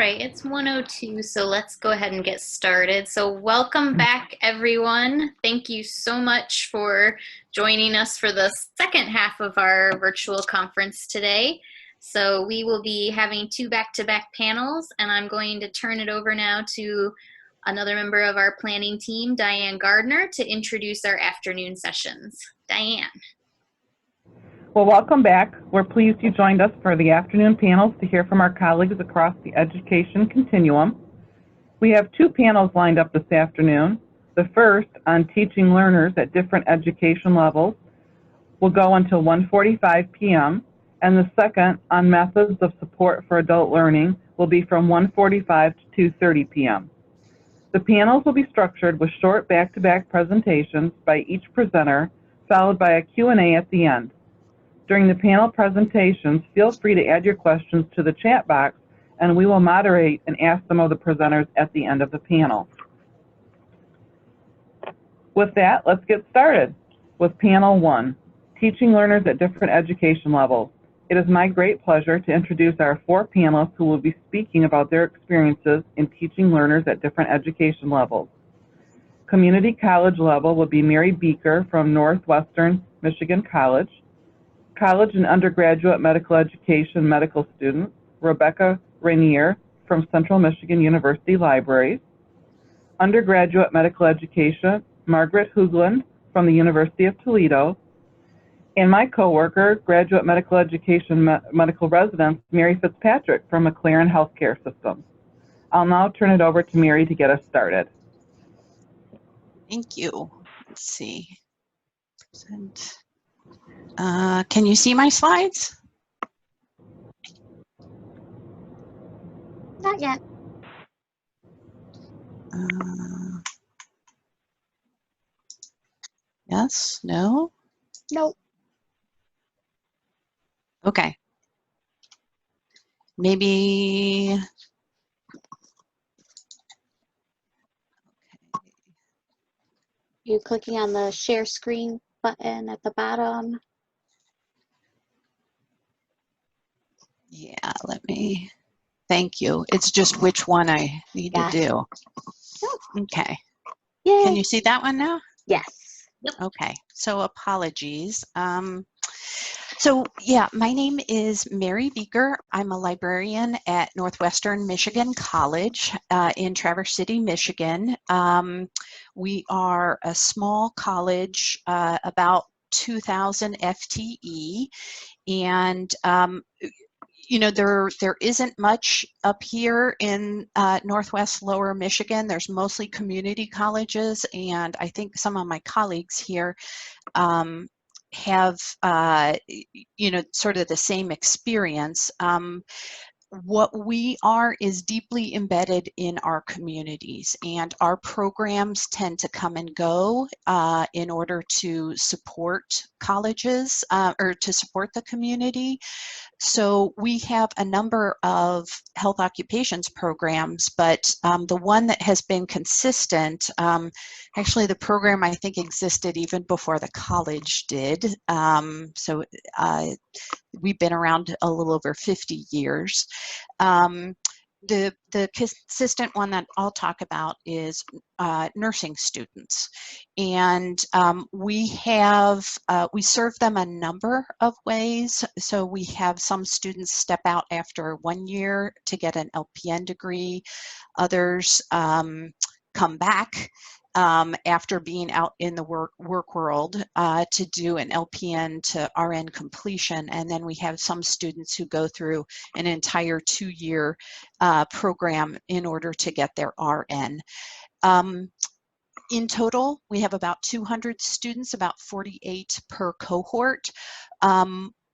right, it's 1:02, so let's go ahead and get started. So welcome back, everyone. Thank you so much for joining us for the second half of our virtual conference today. So we will be having two back-to-back panels, and I'm going to turn it over now to another member of our planning team, Diane Gardner, to introduce our afternoon sessions. Diane. Well, welcome back. We're pleased you joined us for the afternoon panels to hear from our colleagues across the education continuum. We have two panels lined up this afternoon. The first, on teaching learners at different education levels, will go until 1:45 p.m., and the second, on methods of support for adult learning, will be from 1:45 to 2:30 p.m. The panels will be structured with short back-to-back presentations by each presenter, followed by a Q&A at the end. During the panel presentations, feel free to add your questions to the chat box, and we will moderate and ask some of the presenters at the end of the panel. With that, let's get started with panel 1, teaching learners at different education levels. It is my great pleasure to introduce our 4 panelists who will be speaking about their experiences in teaching learners at different education levels. Community college level will be Mary Beeker from Northwestern Michigan College. College and undergraduate medical education medical student, Rebecca Rainier from Central Michigan University Libraries. Undergraduate medical education, Margaret Hoogland from the University of Toledo. And my coworker, graduate medical education medical resident, Mary Fitzpatrick from McLaren Healthcare System. I'll now turn it over to Mary to get us started. Thank you. Let's see. Can you see my slides? Not yet. Yes, no? Nope. Okay. Maybe. You're clicking on the share screen button at the bottom. Yeah, thank you. It's just which one I need to do. Okay. Yay. Can you see that one now? Yes. Yep. Okay, so apologies. So yeah, my name is Mary Beeker. I'm a librarian at Northwestern Michigan College in Traverse City, Michigan. We are a small college, about 2,000 FTE, and you know, there isn't much up here in Northwest Lower Michigan. There's mostly community colleges, and I think some of my colleagues here have, you know, sort of the same experience. What we are is deeply embedded in our communities, and our programs tend to come and go in order to support colleges or to support the community. So we have a number of health occupations programs, but the one that has been consistent, actually the program I think existed even before the college did. So we've been around a little over 50 years. The consistent one that I'll talk about is nursing students, and we serve them a number of ways. So we have some students step out after 1 year to get an LPN degree. Others come back after being out in the work world to do an LPN to RN completion, and then we have some students who go through an entire 2-year program in order to get their RN. In total, we have about 200 students, about 48 per cohort.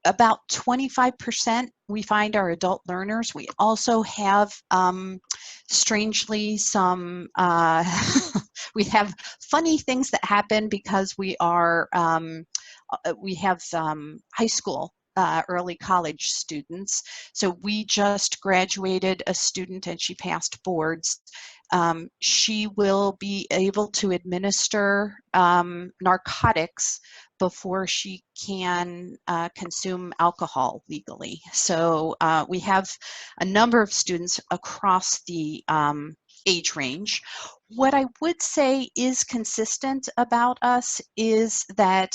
About 25% we find are adult learners. We also have, strangely, some, we have funny things that happen because we have high school early college students. So we just graduated a student and she passed boards. She will be able to administer narcotics before she can consume alcohol legally. So we have a number of students across the age range. What I would say is consistent about us is that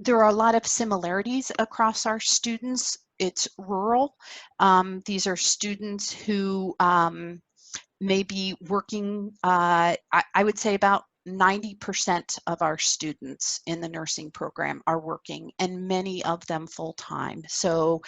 there are a lot of similarities across our students. It's rural. These are students who may be working, I would say about 90% of our students in the nursing program are working, and many of them full-time. So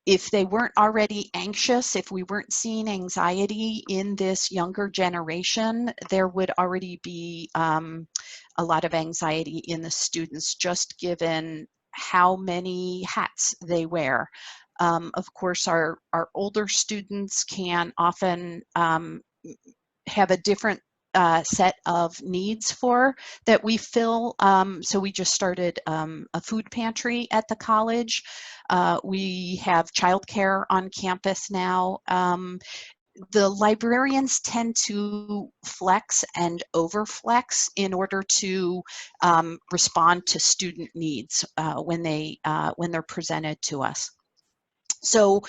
if they weren't already anxious, if we weren't seeing anxiety in this younger generation, there would already be a lot of anxiety in the students, just given how many hats they wear. Of course, our older students can often have a different set of needs for that we fill. So we just started a food pantry at the college. We have childcare on campus now. The librarians tend to flex and overflex in order to respond to student needs when they're presented to us. So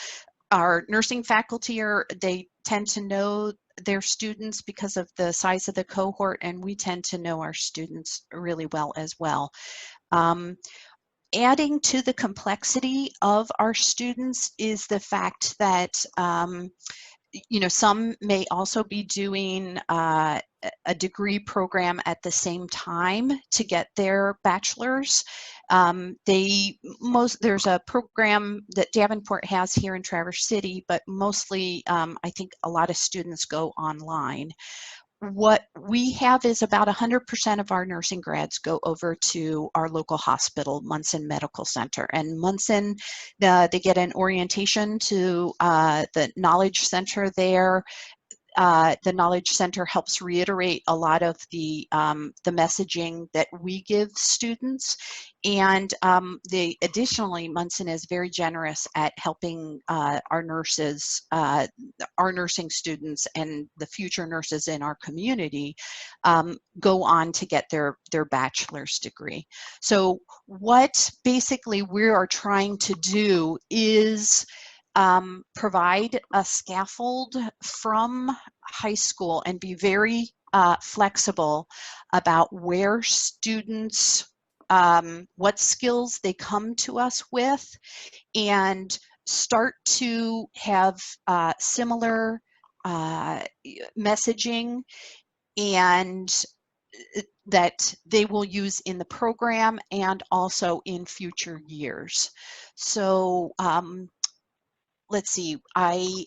our nursing faculty they tend to know their students because of the size of the cohort, and we tend to know our students really well as well. Adding to the complexity of our students is the fact that you know, some may also be doing a degree program at the same time to get their bachelor's. There's a program that Davenport has here in Traverse City, but mostly I think a lot of students go online. What we have is about 100% of our nursing grads go over to our local hospital, Munson Medical Center. And Munson, they get an orientation to the Knowledge Center there. The Knowledge Center helps reiterate a lot of the messaging that we give students. And additionally, Munson is very generous at helping our nurses, our nursing students, and the future nurses in our community go on to get their bachelor's degree. So what basically we are trying to do is provide a scaffold from high school and be very flexible about where students, what skills they come to us with, and start to have similar messaging and that they will use in the program and also in future years. So let's see, I've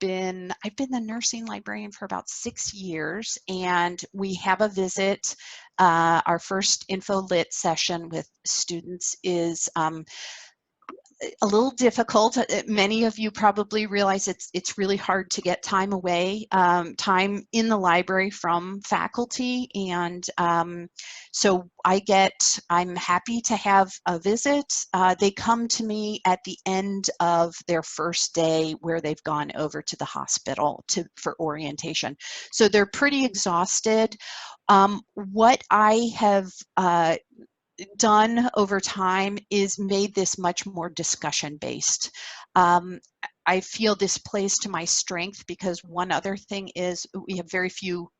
been the nursing librarian for about 6 years, and we have a visit. Our first info lit session with students is a little difficult. Many of you probably realize it's really hard to get time away, time in the library from faculty, and so I'm happy to have a visit. They come to me at the end of their first day where they've gone over to the hospital for orientation. So they're pretty exhausted. What I have done over time is made this much more discussion based. I feel this plays to my strength because one other thing is we have very few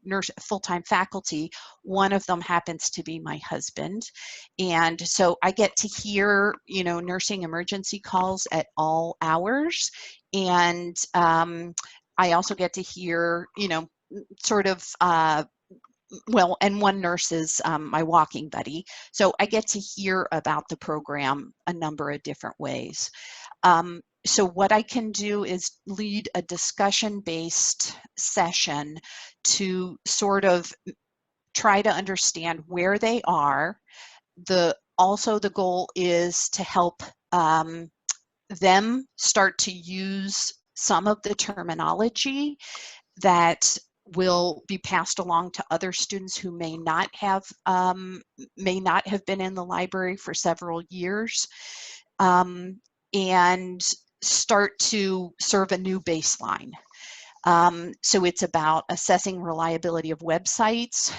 full-time faculty. One of them happens to be my husband. And so I get to hear, you know, nursing emergency calls at all hours. And I also get to hear, you know, sort of well, and one nurse is my walking buddy. So I get to hear about the program a number of different ways. So what I can do is lead a discussion-based session to sort of try to understand where they are. Also the goal is to help them start to use some of the terminology that will be passed along to other students who may not have been in the library for several years, and start to serve a new baseline. So it's about assessing reliability of websites,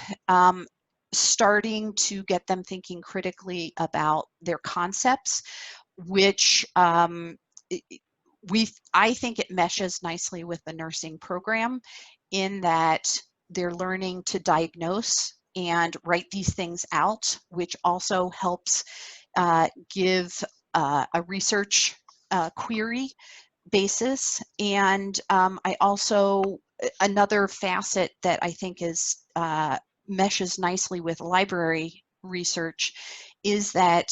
starting to get them thinking critically about their concepts, which I think it meshes nicely with the nursing program in that they're learning to diagnose and write these things out, which also helps give a research query basis. And I also, another facet that I think is meshes nicely with library research is that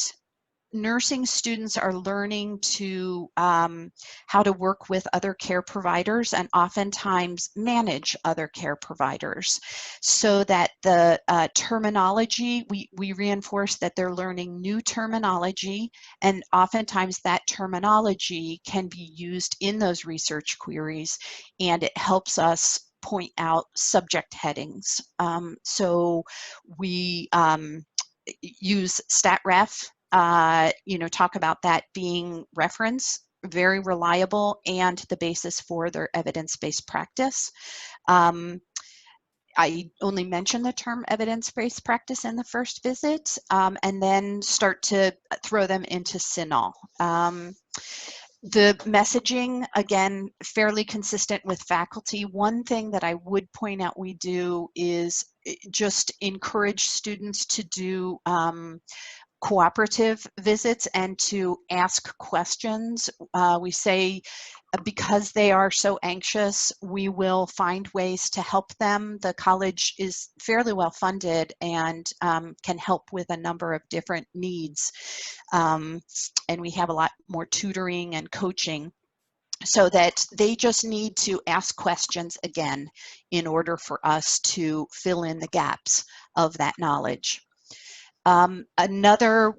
nursing students are learning to how to work with other care providers and oftentimes manage other care providers, so that the terminology, we reinforce that they're learning new terminology, and oftentimes that terminology can be used in those research queries, and it helps us point out subject headings. So we use StatRef, talk about that being reference, very reliable, and the basis for their evidence-based practice. I only mention the term evidence-based practice in the first visit, and then start to throw them into CINAHL. The messaging, again, fairly consistent with faculty. One thing that I would point out we do is just encourage students to do cooperative visits and to ask questions. We say, because they are so anxious, we will find ways to help them. The college is fairly well funded and can help with a number of different needs. And we have a lot more tutoring and coaching, so that they just need to ask questions again in order for us to fill in the gaps of that knowledge.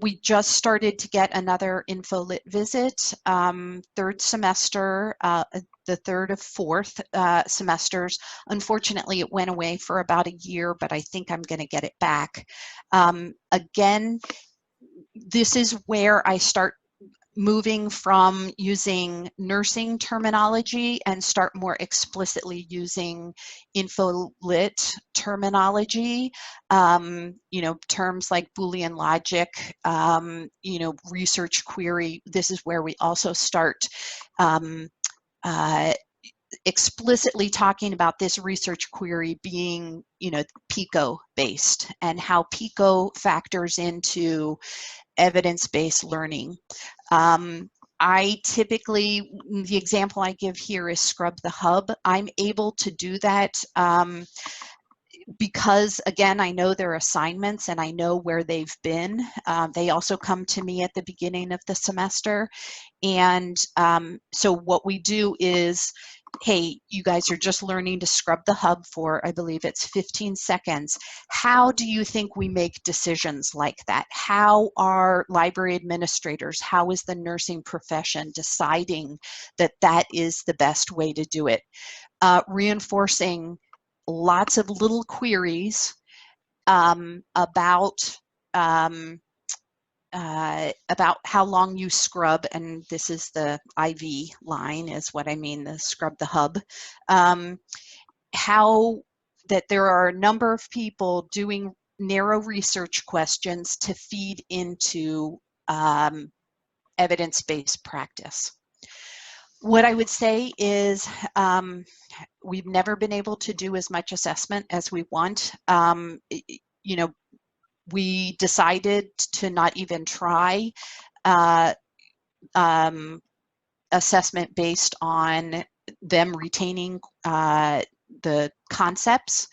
We just started to get another InfoLit visit, third semester, the third of fourth semesters. Unfortunately, it went away for about a year, but I think I'm going to get it back. Again, this is where I start moving from using nursing terminology and start more explicitly using InfoLit terminology, terms like Boolean logic, research query. This is where we also start explicitly talking about this research query being, PICO based, and how PICO factors into evidence-based learning. I typically, the example I give here is Scrub the Hub. I'm able to do that because, again, I know their assignments and I know where they've been. They also come to me at the beginning of the semester. And so what we do is, hey, you guys are just learning to scrub the hub for, I believe it's 15 seconds. How do you think we make decisions like that? How are library administrators, how is the nursing profession deciding that that is the best way to do it? Reinforcing lots of little queries about how long you scrub, and this is the IV line is what I mean, the scrub the hub. How that there are a number of people doing narrow research questions to feed into evidence-based practice. What I would say is we've never been able to do as much assessment as we want. We decided to not even try assessment based on them retaining the concepts.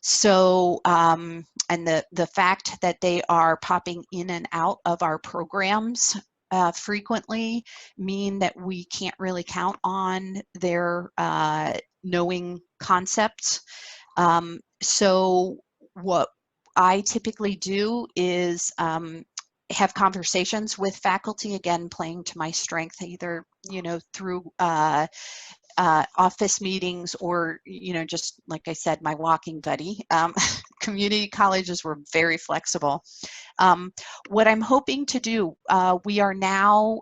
So, and the fact that they are popping in and out of our programs frequently mean that we can't really count on their knowing concepts. So what I typically do is have conversations with faculty, again, playing to my strength, either, through office meetings or, you know, just like I said, my walking buddy. Community colleges were very flexible. What I'm hoping to do, we are now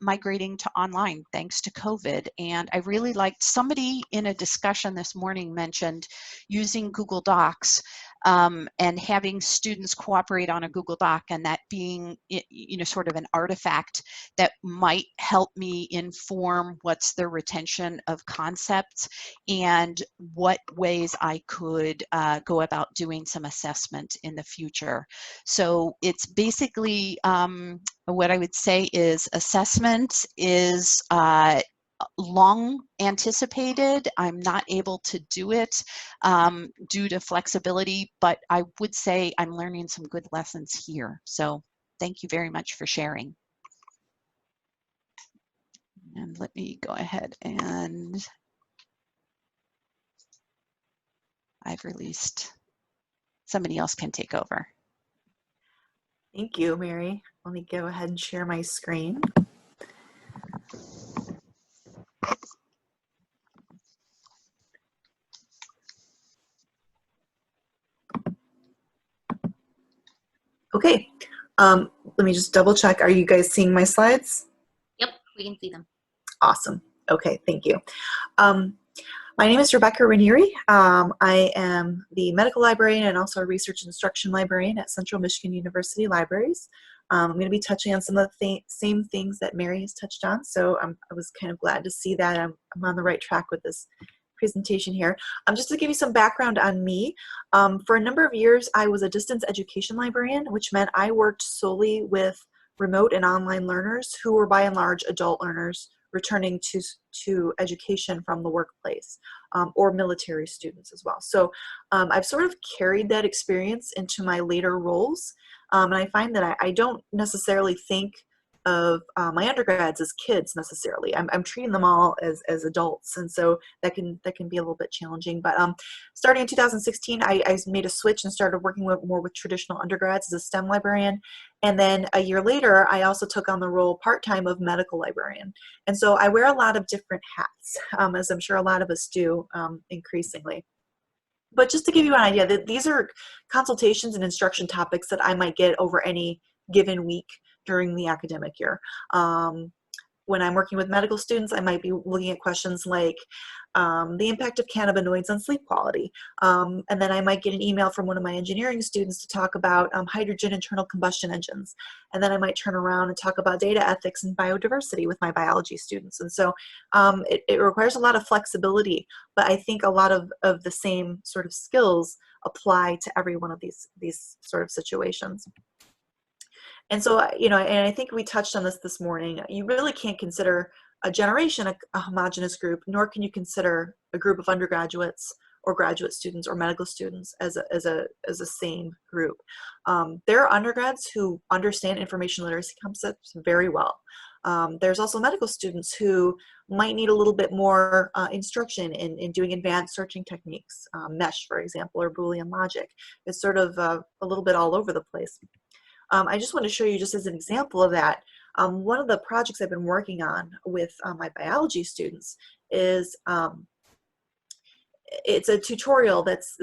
migrating to online thanks to COVID. And I really liked, somebody in a discussion this morning mentioned using Google Docs and having students cooperate on a Google Doc, and that being, you know, sort of an artifact that might help me inform what's the retention of concepts and what ways I could go about doing some assessment in the future. So it's basically what I would say is assessment is long anticipated. I'm not able to do it due to flexibility, but I would say I'm learning some good lessons here. So thank you very much for sharing. And let me go ahead and I've released, somebody else can take over. Thank you, Mary. Let me go ahead and share my screen. Okay, let me just double check. Are you guys seeing my slides? Yep, we can see them. Awesome. Okay, thank you. My name is Rebecca Ranieri. I am the medical librarian and also a research instruction librarian at Central Michigan University Libraries. I'm going to be touching on some of the same things that Mary has touched on, so I was kind of glad to see that I'm on the right track with this presentation here. Just to give you some background on me, for a number of years I was a distance education librarian, which meant I worked solely with remote and online learners who were by and large adult learners returning to education from the workplace, or military students as well. So I've sort of carried that experience into my later roles, and I find that I don't necessarily think of my undergrads as kids necessarily. I'm treating them all as adults, and so that can be a little bit challenging. But starting in 2016, I made a switch and started working more with traditional undergrads as a STEM librarian. And then a year later, I also took on the role part-time of medical librarian. And so I wear a lot of different hats, as I'm sure a lot of us do increasingly. But just to give you an idea, that these are consultations and instruction topics that I might get over any given week during the academic year. When I'm working with medical students, I might be looking at questions like the impact of cannabinoids on sleep quality. And then I might get an email from one of my engineering students to talk about hydrogen internal combustion engines. And then I might turn around and talk about data ethics and biodiversity with my biology students. And so it requires a lot of flexibility, but I think a lot of the same sort of skills apply to every one of these sort of situations. And so, you know, and I think we touched on this morning, you really can't consider a generation a homogeneous group, nor can you consider a group of undergraduates or graduate students or medical students as a same group. There are undergrads who understand information literacy concepts very well. There's also medical students who might need a little bit more instruction in doing advanced searching techniques, MESH, for example, or Boolean logic. It's sort of a little bit all over the place. I just want to show you, just as an example of that, one of the projects I've been working on with my biology students is it's a tutorial that's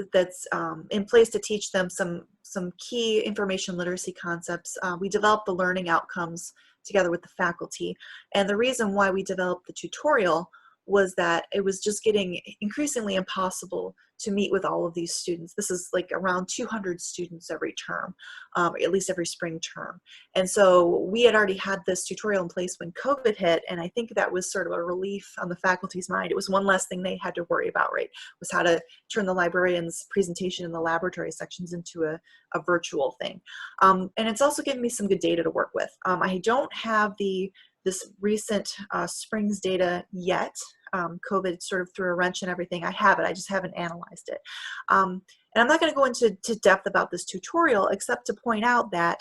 in place to teach them some key information literacy concepts. We developed the learning outcomes together with the faculty, and the reason why we developed the tutorial was that it was just getting increasingly impossible to meet with all of these students. This is like around 200 students every term, at least every spring term. And so we had already had this tutorial in place when COVID hit, and I think that was sort of a relief on the faculty's mind. It was one less thing they had to worry about, right? Was how to turn the librarian's presentation in the laboratory sections into a virtual thing. And it's also given me some good data to work with. I don't have this recent Springs data yet. COVID sort of threw a wrench in everything. I have it, I just haven't analyzed it. And I'm not going to go into depth about this tutorial, except to point out that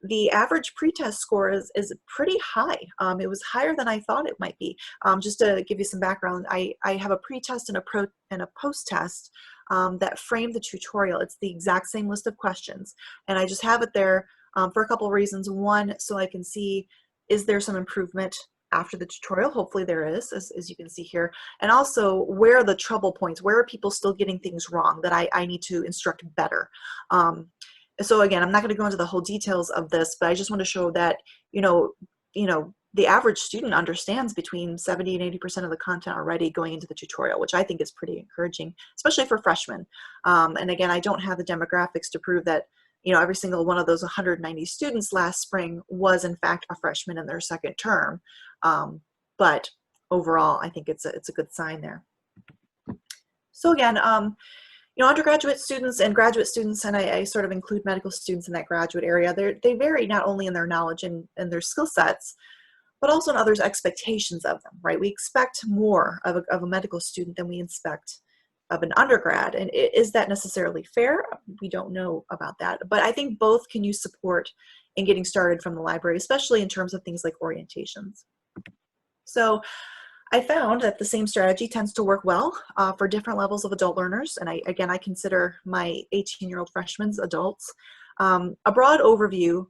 the average pretest score is pretty high. It was higher than I thought it might be. Just to give you some background, I have a pretest and a post-test that frame the tutorial. It's the exact same list of questions, and I just have it there for a couple of reasons. One, so I can see, is there some improvement after the tutorial. Hopefully there is, as you can see here. And also, where are the trouble points? Where are people still getting things wrong that I need to instruct better? So again, I'm not going to go into the whole details of this, but I just want to show that, the average student understands between 70 and 80% of the content already going into the tutorial, which I think is pretty encouraging, especially for freshmen. And again, I don't have the demographics to prove that, every single one of those 190 students last spring was in fact a freshman in their second term. But overall, I think it's a good sign there. So again, undergraduate students and graduate students, and I sort of include medical students in that graduate area, they vary not only in their knowledge and their skill sets, but also in others' expectations of them, right? We expect more of a medical student than we expect of an undergrad. And is that necessarily fair? We don't know about that. But I think both can use support in getting started from the library, especially in terms of things like orientations. So I found that the same strategy tends to work well for different levels of adult learners. And I consider my 18-year-old freshmen adults. A broad overview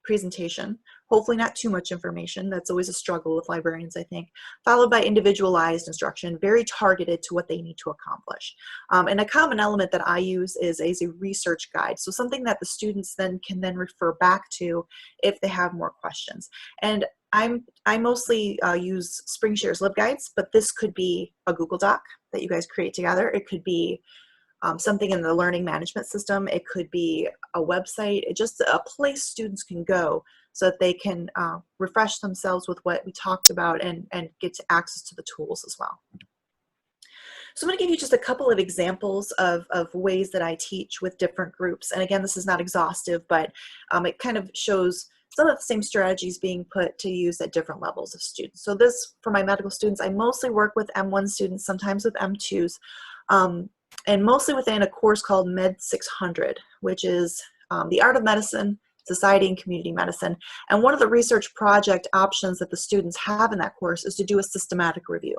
presentation, hopefully not too much information. That's always a struggle with librarians, I think, followed by individualized instruction, very targeted to what they need to accomplish. And a common element that I use is a research guide. So something that the students can refer back to if they have more questions. And I mostly use SpringShare's LibGuides, but this could be a Google Doc that you guys create together. It could be something in the learning management system. It could be a website. It's just a place students can go so that they can refresh themselves with what we talked about and get access to the tools as well. So I'm going to give you just a couple of examples of ways that I teach with different groups. And again, this is not exhaustive, but it kind of shows some of the same strategies being put to use at different levels of students. So this, for my medical students, I mostly work with M1 students, sometimes with M2s, and mostly within a course called Med 600, which is the art of medicine, society, and community medicine. And one of the research project options that the students have in that course is to do a systematic review.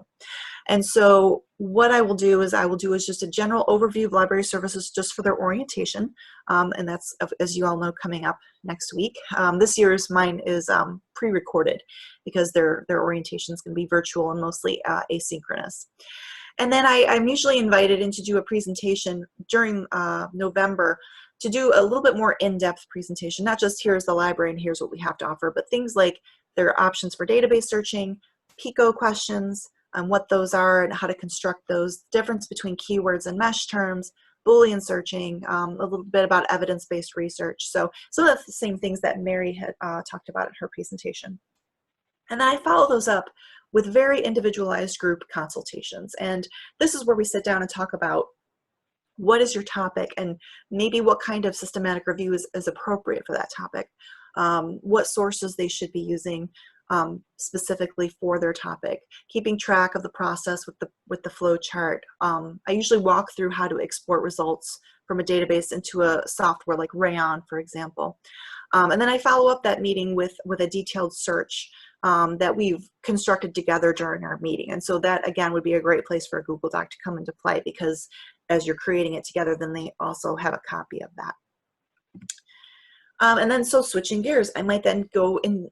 And so what I will do is just a general overview of library services just for their orientation. And that's, as you all know, coming up next week. This year's mine is pre-recorded because their orientation is going to be virtual and mostly asynchronous. And then I'm usually invited in to do a presentation during November to do a little bit more in-depth presentation, not just here's the library and here's what we have to offer, but things like there are options for database searching, PICO questions, and what those are and how to construct those, difference between keywords and mesh terms, Boolean searching, a little bit about evidence-based research. So some of the same things that Mary had talked about in her presentation. And then I follow those up with very individualized group consultations. And this is where we sit down and talk about what is your topic and maybe what kind of systematic review is appropriate for that topic, what sources they should be using specifically for their topic, keeping track of the process with the flow chart. I usually walk through how to export results from a database into a software like Rayon, for example. And then I follow up that meeting with a detailed search that we've constructed together during our meeting. And so that, again, would be a great place for a Google Doc to come into play, because as you're creating it together, then they also have a copy of that. And then, so switching gears, I might then go and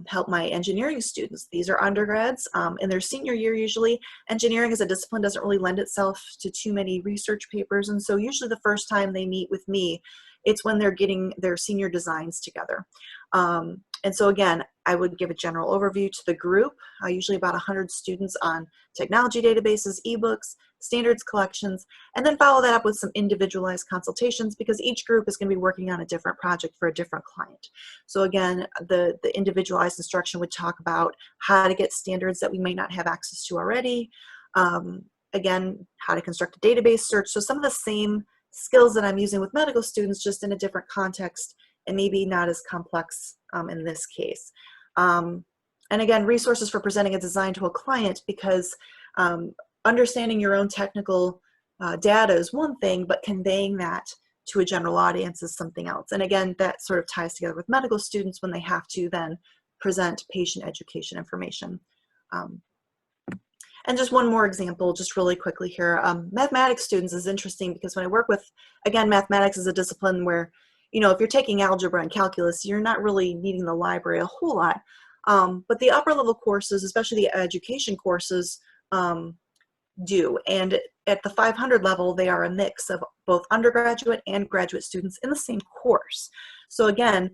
help my engineering students. These are undergrads in their senior year usually. Engineering as a discipline doesn't really lend itself to too many research papers. And so usually the first time they meet with me, it's when they're getting their senior designs together. And so again, I would give a general overview to the group, usually about 100 students, on technology databases, ebooks, standards collections, and then follow that up with some individualized consultations, because each group is going to be working on a different project for a different client. So again, the individualized instruction would talk about how to get standards that we may not have access to already. Again, how to construct a database search. So some of the same skills that I'm using with medical students, just in a different context, and maybe not as complex in this case. And again, resources for presenting a design to a client, because understanding your own technical data is one thing, but conveying that to a general audience is something else. And again, that sort of ties together with medical students when they have to then present patient education information. And just one more example, just really quickly here. Mathematics students is interesting because when I work with, again, mathematics is a discipline where, you know, if you're taking algebra and calculus, you're not really needing the library a whole lot. But the upper level courses, especially the education courses, do. And at the 500 level, they are a mix of both undergraduate and graduate students in the same course. So again,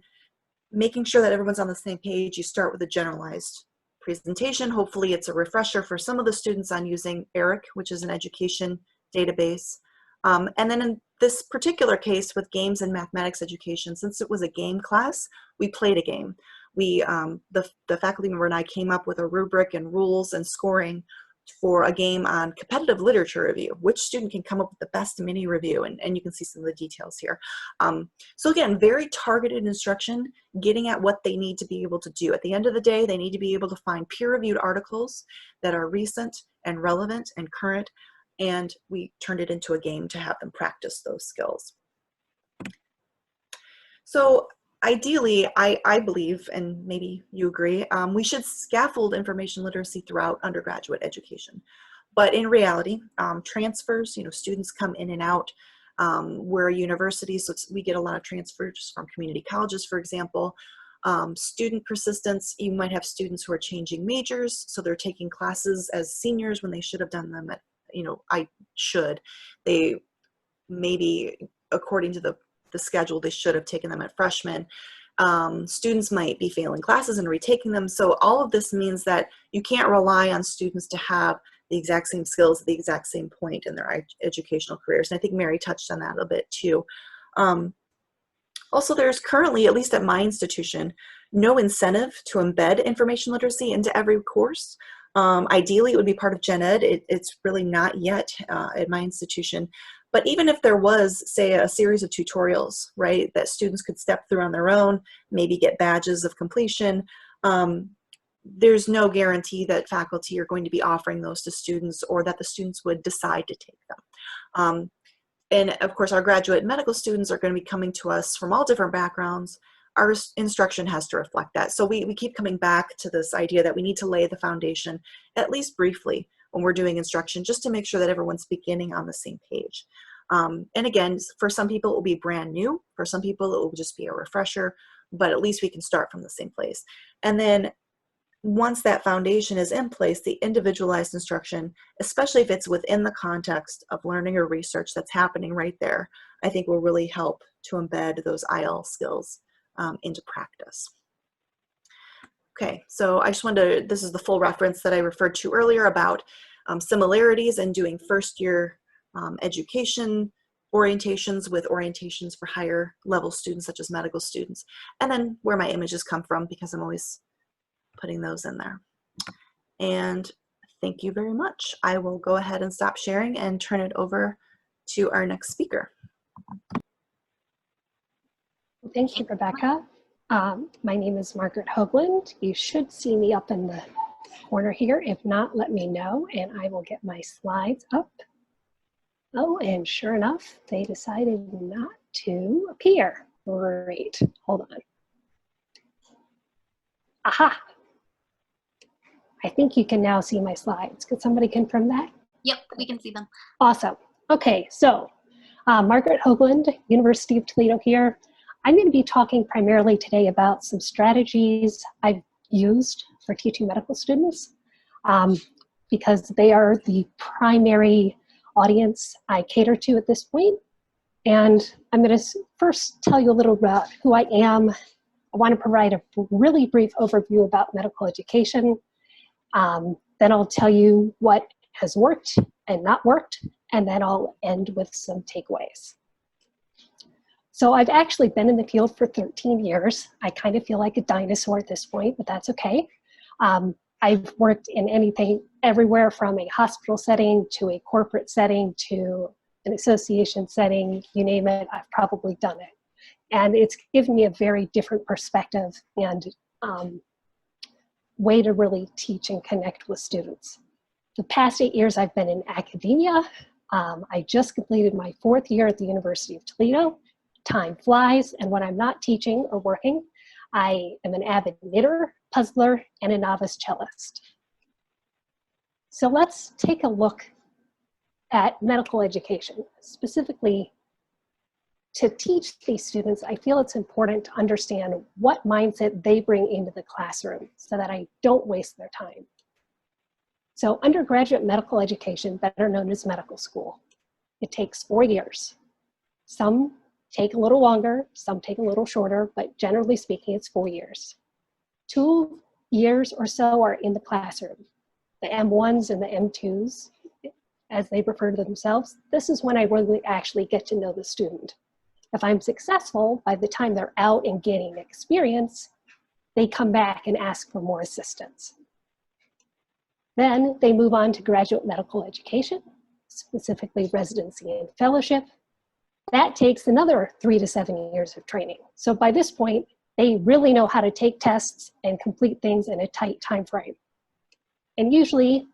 making sure that everyone's on the same page, you start with a generalized presentation. Hopefully it's a refresher for some of the students on using ERIC, which is an education database. And then in this particular case with games and mathematics education, since it was a game class, we played a game. We, the faculty member and I came up with a rubric and rules and scoring for a game on competitive literature review. Which student can come up with the best mini review? And you can see some of the details here. So again, very targeted instruction, getting at what they need to be able to do. At the end of the day, they need to be able to find peer-reviewed articles that are recent and relevant and current, and we turned it into a game to have them practice those skills. So ideally, I believe, and maybe you agree, we should scaffold information literacy throughout undergraduate education. But in reality, transfers, students come in and out. We're a university, so we get a lot of transfers from community colleges, for example. Student persistence, you might have students who are changing majors, so they're taking classes as seniors when they should have done them at, they maybe, according to the schedule, they should have taken them at freshmen. Students might be failing classes and retaking them. So all of this means that you can't rely on students to have the exact same skills at the exact same point in their educational careers. And I think Mary touched on that a bit too. Also, there's currently, at least at my institution, no incentive to embed information literacy into every course. Ideally, it would be part of Gen Ed. It's really not yet at my institution. But even if there was, say, a series of tutorials, right, that students could step through on their own, maybe get badges of completion, there's no guarantee that faculty are going to be offering those to students or that the students would decide to take them. And of course, our graduate medical students are going to be coming to us from all different backgrounds. Our instruction has to reflect that. So we keep coming back to this idea that we need to lay the foundation, at least briefly, when we're doing instruction, just to make sure that everyone's beginning on the same page. And again, for some people, it will be brand new. For some people, it will just be a refresher, but at least we can start from the same place. And then once that foundation is in place, the individualized instruction, especially if it's within the context of learning or research that's happening right there, I think will really help to embed those IL skills into practice. Okay, so I just wanted to, this is the full reference that I referred to earlier about similarities in doing first year education orientations with orientations for higher level students such as medical students, and then where my images come from, because I'm always putting those in there. And thank you very much. I will go ahead and stop sharing and turn it over to our next speaker. Thank you, Rebecca. My name is Margaret Hoagland. You should see me up in the corner here. If not, let me know and I will get my slides up. Oh, and sure enough, they decided not to appear. Great, hold on. Aha! I think you can now see my slides. Could somebody confirm that? Yep, we can see them. Awesome. Okay, so Margaret Hoagland, University of Toledo here. I'm going to be talking primarily today about some strategies I've used for teaching medical students because they are the primary audience I cater to at this point. And I'm going to first tell you a little about who I am. I want to provide a really brief overview about medical education. Then I'll tell you what has worked and not worked, and then I'll end with some takeaways. So I've actually been in the field for 13 years. I kind of feel like a dinosaur at this point, but that's okay. I've worked in anything, everywhere from a hospital setting to a corporate setting to an association setting, you name it, I've probably done it. And it's given me a very different perspective and way to really teach and connect with students. The past 8 years I've been in academia. I just completed my 4th year at the University of Toledo. Time flies, and when I'm not teaching or working, I am an avid knitter, puzzler, and a novice cellist. So let's take a look at medical education, specifically to teach these students, I feel it's important to understand what mindset they bring into the classroom so that I don't waste their time. So undergraduate medical education, better known as medical school, it takes 4 years. Some take a little longer, some take a little shorter, but generally speaking, it's 4 years. 2 years or so are in the classroom. The M1s and the M2s, as they refer to themselves, this is when I really actually get to know the student. If I'm successful, by the time they're out and getting experience, they come back and ask for more assistance. Then they move on to graduate medical education, specifically residency and fellowship. That takes another 3 to 7 years of training. So by this point, they really know how to take tests and complete things in a tight time frame. And usually,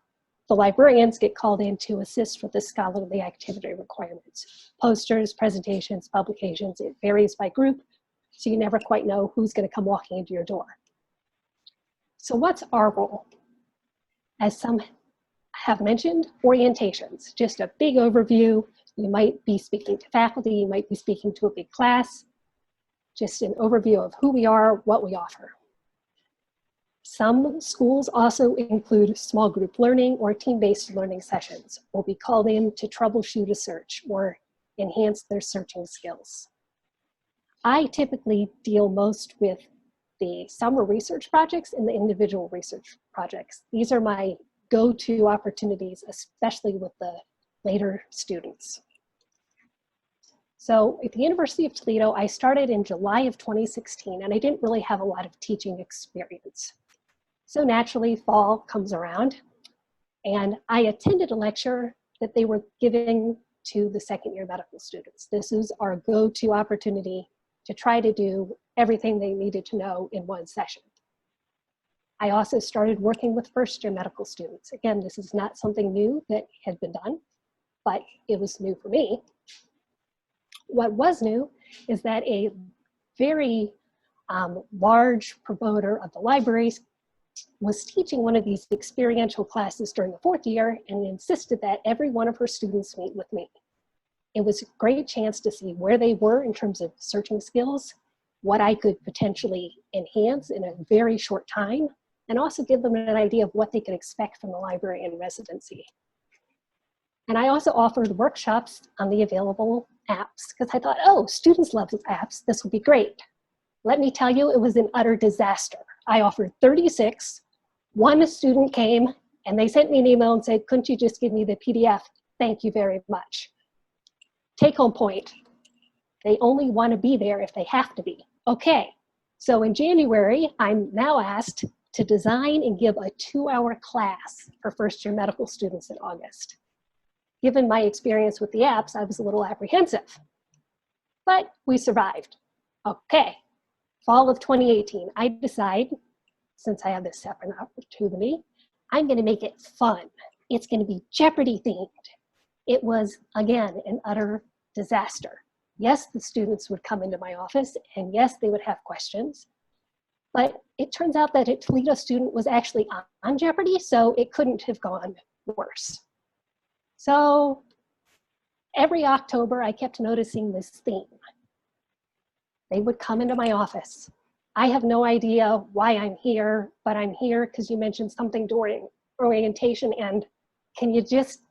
the librarians get called in to assist with the scholarly activity requirements. Posters, presentations, publications, it varies by group, so you never quite know who's going to come walking into your door. So what's our role? As some have mentioned, orientations, just a big overview. You might be speaking to faculty, you might be speaking to a big class, just an overview of who we are, what we offer. Some schools also include small group learning or team-based learning sessions. We'll be called in to troubleshoot a search or enhance their searching skills. I typically deal most with the summer research projects and the individual research projects. These are my go-to opportunities, especially with the later students. So at the University of Toledo, I started in July of 2016, and I didn't really have a lot of teaching experience. So naturally, fall comes around, and I attended a lecture that they were giving to the second-year medical students. This is our go-to opportunity to try to do everything they needed to know in one session. I also started working with first-year medical students. Again, this is not something new that had been done, but it was new for me. What was new is that a very large promoter of the libraries was teaching one of these experiential classes during the 4th year and insisted that every one of her students meet with me. It was a great chance to see where they were in terms of searching skills, what I could potentially enhance in a very short time, and also give them an idea of what they could expect from the library in residency. And I also offered workshops on the available apps because I thought, oh, students love these apps, this will be great. Let me tell you, it was an utter disaster. I offered 36. One student came and they sent me an email and said, couldn't you just give me the PDF? Thank you very much. Take home point, they only want to be there if they have to be. Okay, so in January, I'm now asked to design and give a 2-hour class for first-year medical students in August. Given my experience with the apps, I was a little apprehensive, but we survived. Okay, fall of 2018, I decide, since I have this separate opportunity, I'm gonna make it fun. It's gonna be Jeopardy themed. It was, again, an utter disaster. Yes, the students would come into my office, and yes, they would have questions, but it turns out that a Toledo student was actually on Jeopardy, so it couldn't have gone worse. So every October, I kept noticing this theme. They would come into my office. I have no idea why I'm here, but I'm here because you mentioned something during orientation, and can you just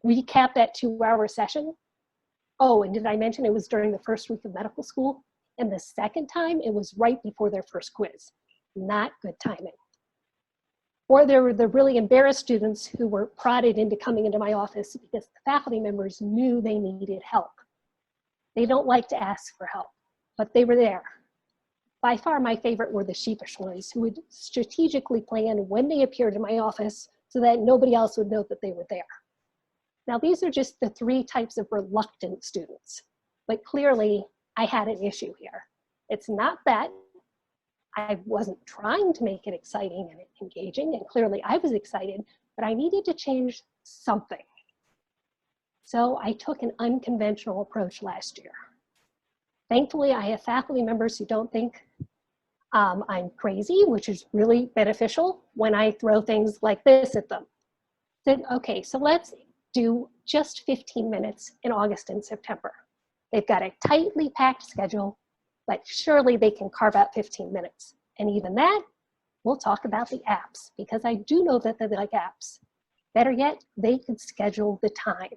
recap that 2-hour session? Oh, and did I mention it was during the first week of medical school? And the second time, it was right before their first quiz. Not good timing. Or there were the really embarrassed students who were prodded into coming into my office because the faculty members knew they needed help. They don't like to ask for help, but they were there. By far, my favorite were the sheepish ones who would strategically plan when they appeared in my office so that nobody else would know that they were there. Now, these are just the 3 types of reluctant students, but clearly I had an issue here. It's not that I wasn't trying to make it exciting and engaging, and clearly I was excited, but I needed to change something. So I took an unconventional approach last year. Thankfully, I have faculty members who don't think I'm crazy, which is really beneficial when I throw things like this at them. Said, okay, so let's do just 15 minutes in August and September. They've got a tightly packed schedule, but surely they can carve out 15 minutes. And even that, we'll talk about the apps, because I do know that they like apps. Better yet, they can schedule the time.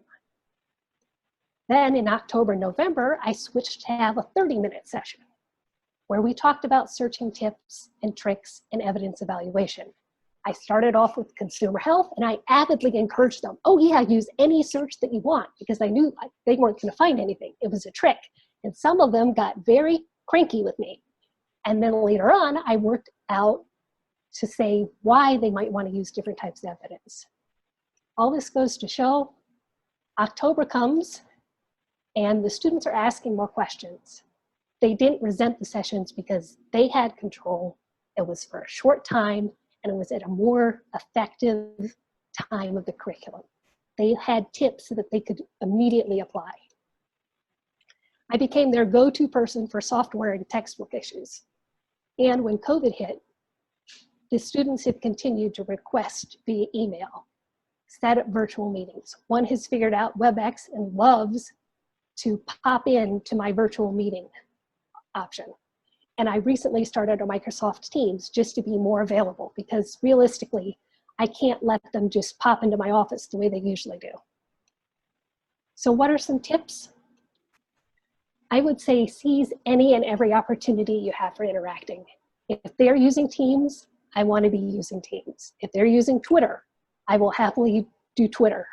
Then in October, November, I switched to have a 30-minute session where we talked about searching tips and tricks and evidence evaluation. I started off with consumer health, and I avidly encouraged them, oh yeah, use any search that you want, because I knew they weren't gonna find anything. It was a trick. And some of them got very cranky with me. And then later on, I worked out to say why they might want to use different types of evidence. All this goes to show October comes and the students are asking more questions. They didn't resent the sessions because they had control. It was for a short time and it was at a more effective time of the curriculum. They had tips so that they could immediately apply. I became their go-to person for software and textbook issues. And when COVID hit, the students have continued to request via email, set up virtual meetings. One has figured out WebEx and loves to pop in to my virtual meeting option. And I recently started a Microsoft Teams just to be more available, because realistically, I can't let them just pop into my office the way they usually do. So what are some tips? I would say seize any and every opportunity you have for interacting. If they're using Teams, I want to be using Teams. If they're using Twitter, I will happily do Twitter.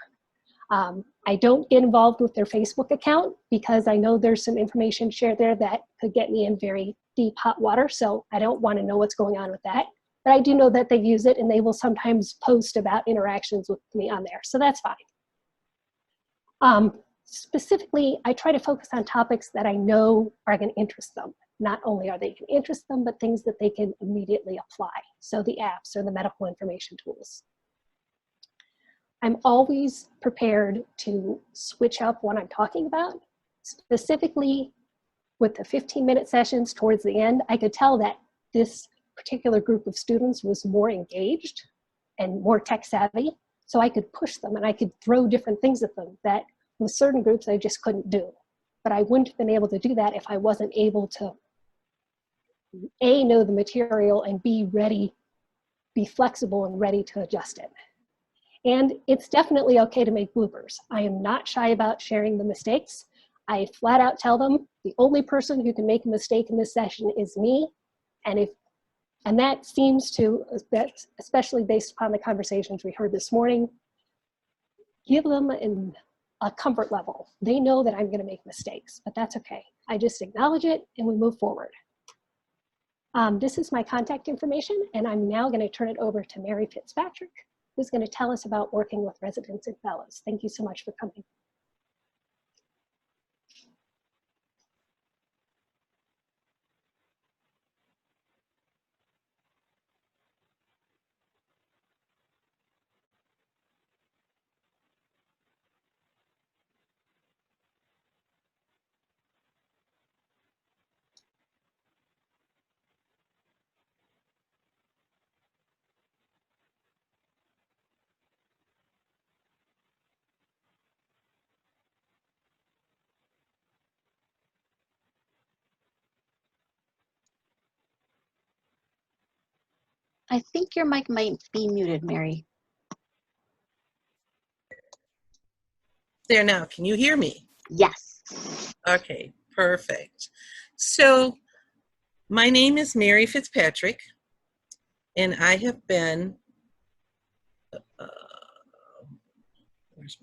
I don't get involved with their Facebook account because I know there's some information shared there that could get me in very deep hot water, so I don't want to know what's going on with that. But I do know that they use it and they will sometimes post about interactions with me on there, so that's fine. Specifically, I try to focus on topics that I know are going to interest them. Not only are they going to interest them, but things that they can immediately apply. So the apps or the medical information tools. I'm always prepared to switch up what I'm talking about. Specifically, with the 15-minute sessions towards the end, I could tell that this particular group of students was more engaged and more tech savvy. So I could push them and I could throw different things at them that with certain groups I just couldn't do. But I wouldn't have been able to do that if I wasn't able to A, know the material, and B, ready, be flexible and ready to adjust it. And it's definitely okay to make bloopers. I am not shy about sharing the mistakes. I flat out tell them the only person who can make a mistake in this session is me. And that seems to, especially based upon the conversations we heard this morning, give them a comfort level. They know that I'm gonna make mistakes, but that's okay. I just acknowledge it and we move forward. This is my contact information, and I'm now gonna turn it over to Mary Fitzpatrick, who's going to tell us about working with residents and fellows. Thank you so much for coming. I think your mic might be muted, Mary. There now, can you hear me? Yes. Okay, perfect. So my name is Mary Fitzpatrick, and I have been, where's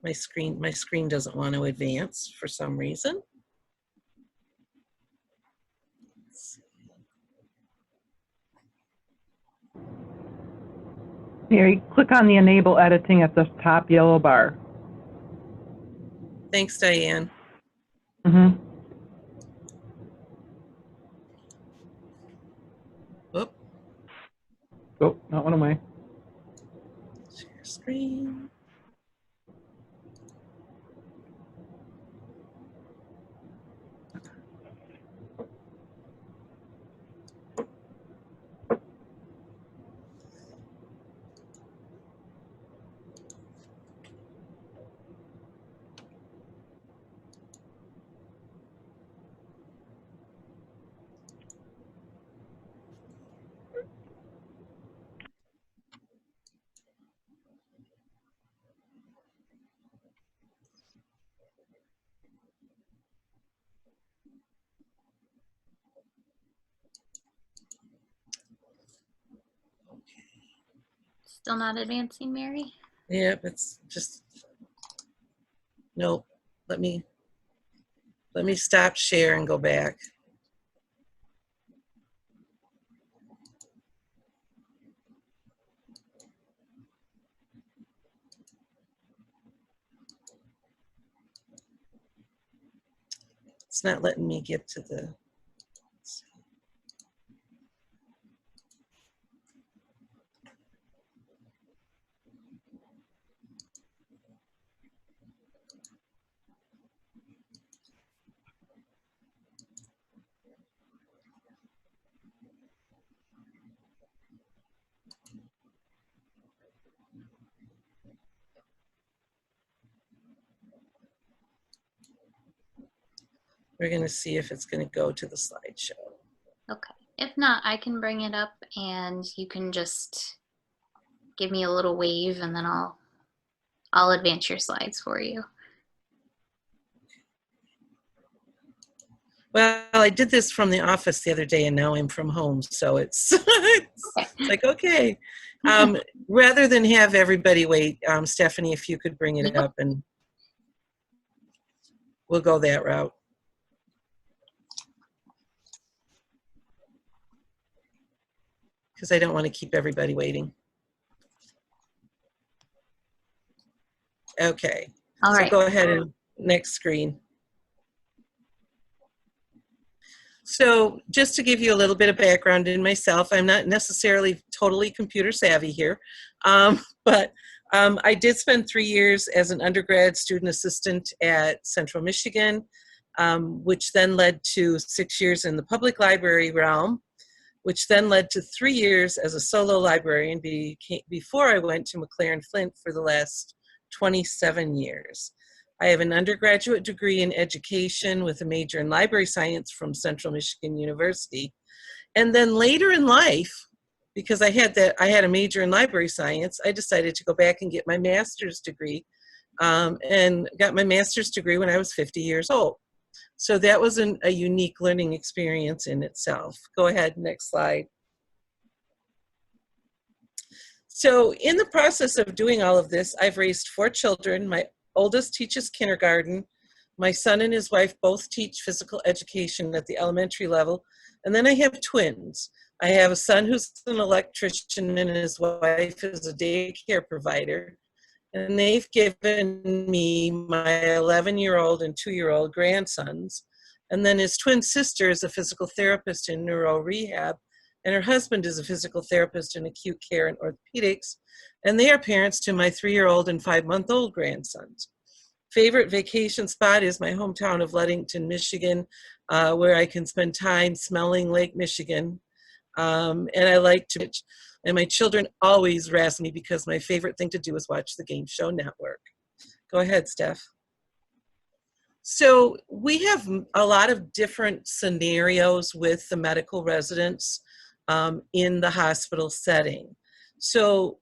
my screen? My screen doesn't want to advance for some reason. Mary, click on the Enable Editing at the top yellow bar. Thanks, Diane. Mm-hmm. Whoop. Oh, that went away. Share screen. Still not advancing, Mary? Yep, it's just, no, let me stop share and go back. It's not letting me get to the, we're going to see if it's going to go to the slideshow. Okay. If not, I can bring it up and you can just give me a little wave and then I'll advance your slides for you. Well, I did this from the office the other day and now I'm from home, so it's, it's like, okay. Rather than have everybody wait, Stephanie, if you could bring it up and we'll go that route. Because I don't want to keep everybody waiting. Okay. All so right. Go ahead and next screen. So just to give you a little bit of background in myself, I'm not necessarily totally computer savvy here, but I did spend 3 years as an undergrad student assistant at Central Michigan, which then led to 6 years in the public library realm, which then led to 3 years as a solo librarian before I went to McLaren Flint for the last 27 years. I have an undergraduate degree in education with a major in library science from Central Michigan University. And then later in life, because I had a major in library science, I decided to go back and get my master's degree, and got my master's degree when I was 50 years old. So that was a unique learning experience in itself. Go ahead, next slide. So in the process of doing all of this, I've raised 4 children. My oldest teaches kindergarten. My son and his wife both teach physical education at the elementary level. And then I have twins. I have a son who's an electrician and his wife is a daycare provider. And they've given me my 11-year-old and 2-year-old grandsons. And then his twin sister is a physical therapist in neuro rehab, and her husband is a physical therapist in acute care and orthopedics. And they are parents to my 3-year-old and 5-month-old grandsons. Favorite vacation spot is my hometown of Ludington, Michigan, where I can spend time smelling Lake Michigan. And I like to, and my children always razz me because my favorite thing to do is watch the Game Show Network. Go ahead, Steph. So we have a lot of different scenarios with the medical residents in the hospital setting. So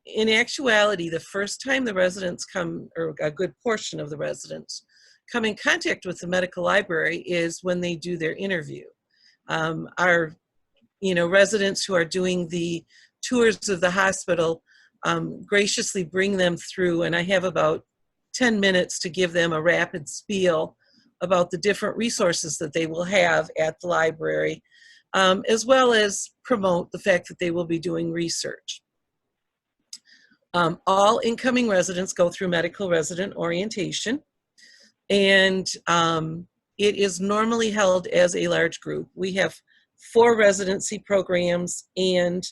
in actuality, the first time the residents come, or a good portion of the residents, come in contact with the medical library is when they do their interview. Our residents who are doing the tours of the hospital graciously bring them through, and I have about 10 minutes to give them a rapid spiel about the different resources that they will have at the library, as well as promote the fact that they will be doing research. All incoming residents go through medical resident orientation, and it is normally held as a large group. We have 4 residency programs, and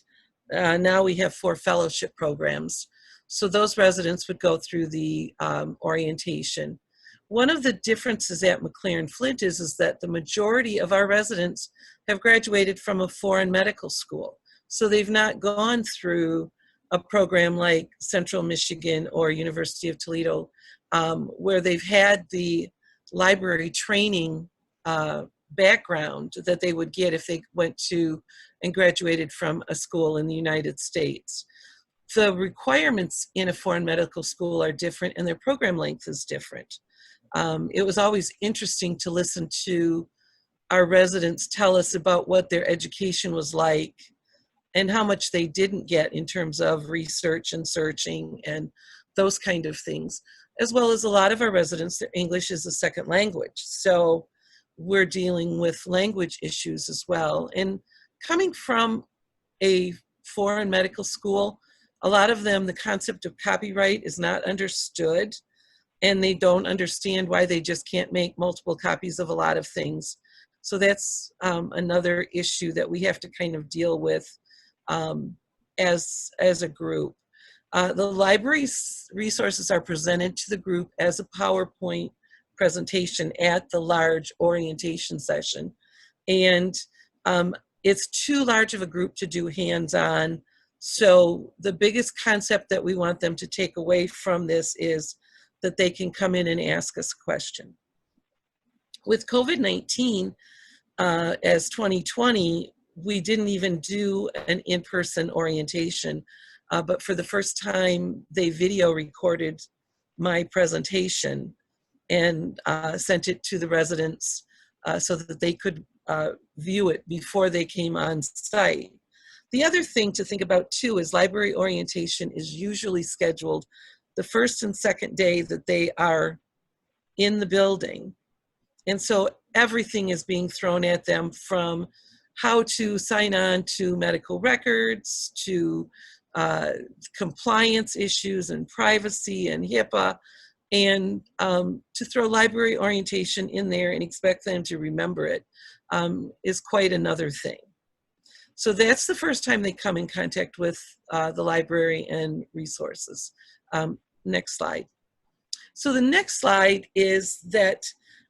now we have 4 fellowship programs. So those residents would go through the orientation. One of the differences at McLaren Flint is that the majority of our residents have graduated from a foreign medical school. So they've not gone through a program like Central Michigan or University of Toledo, where they've had the library training background that they would get if they went to and graduated from a school in the United States. The requirements in a foreign medical school are different and their program length is different. It was always interesting to listen to our residents tell us about what their education was like and how much they didn't get in terms of research and searching and those kind of things, as well as a lot of our residents, their English is a second language. So we're dealing with language issues as well. And coming from a foreign medical school, a lot of them, the concept of copyright is not understood, and they don't understand why they just can't make multiple copies of a lot of things. So that's another issue that we have to kind of deal with as a group. The library's resources are presented to the group as a PowerPoint presentation at the large orientation session. And it's too large of a group to do hands-on. So the biggest concept that we want them to take away from this is that they can come in and ask us a question. With COVID-19 as 2020, we didn't even do an in-person orientation, but for the first time, they video recorded my presentation and sent it to the residents so that they could view it before they came on site. The other thing to think about too is library orientation is usually scheduled the first and second day that they are in the building. And so everything is being thrown at them, from how to sign on to medical records, to compliance issues and privacy and HIPAA, and to throw library orientation in there and expect them to remember it is quite another thing. So that's the first time they come in contact with the library and resources. Next slide. So the next slide is that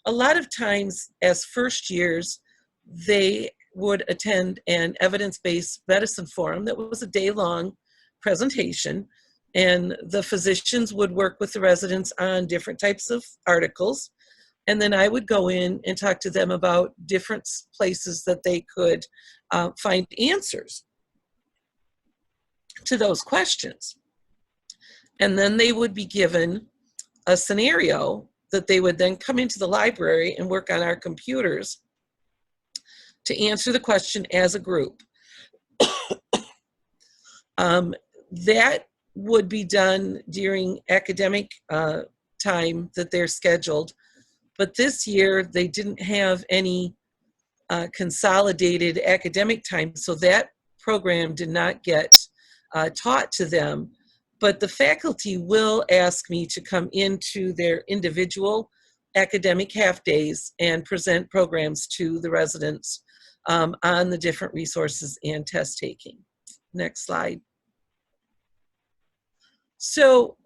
a lot of times as first years, they would attend an evidence-based medicine forum that was a day-long presentation, and the physicians would work with the residents on different types of articles, and then I would go in and talk to them about different places that they could find answers to those questions. And then they would be given a scenario that they would then come into the library and work on our computers to answer the question as a group. That would be done during academic time that they're scheduled. But this year they didn't have any consolidated academic time, so that program did not get taught to them. But the faculty will ask me to come into their individual academic half days and present programs to the residents on the different resources and test taking. Next slide. So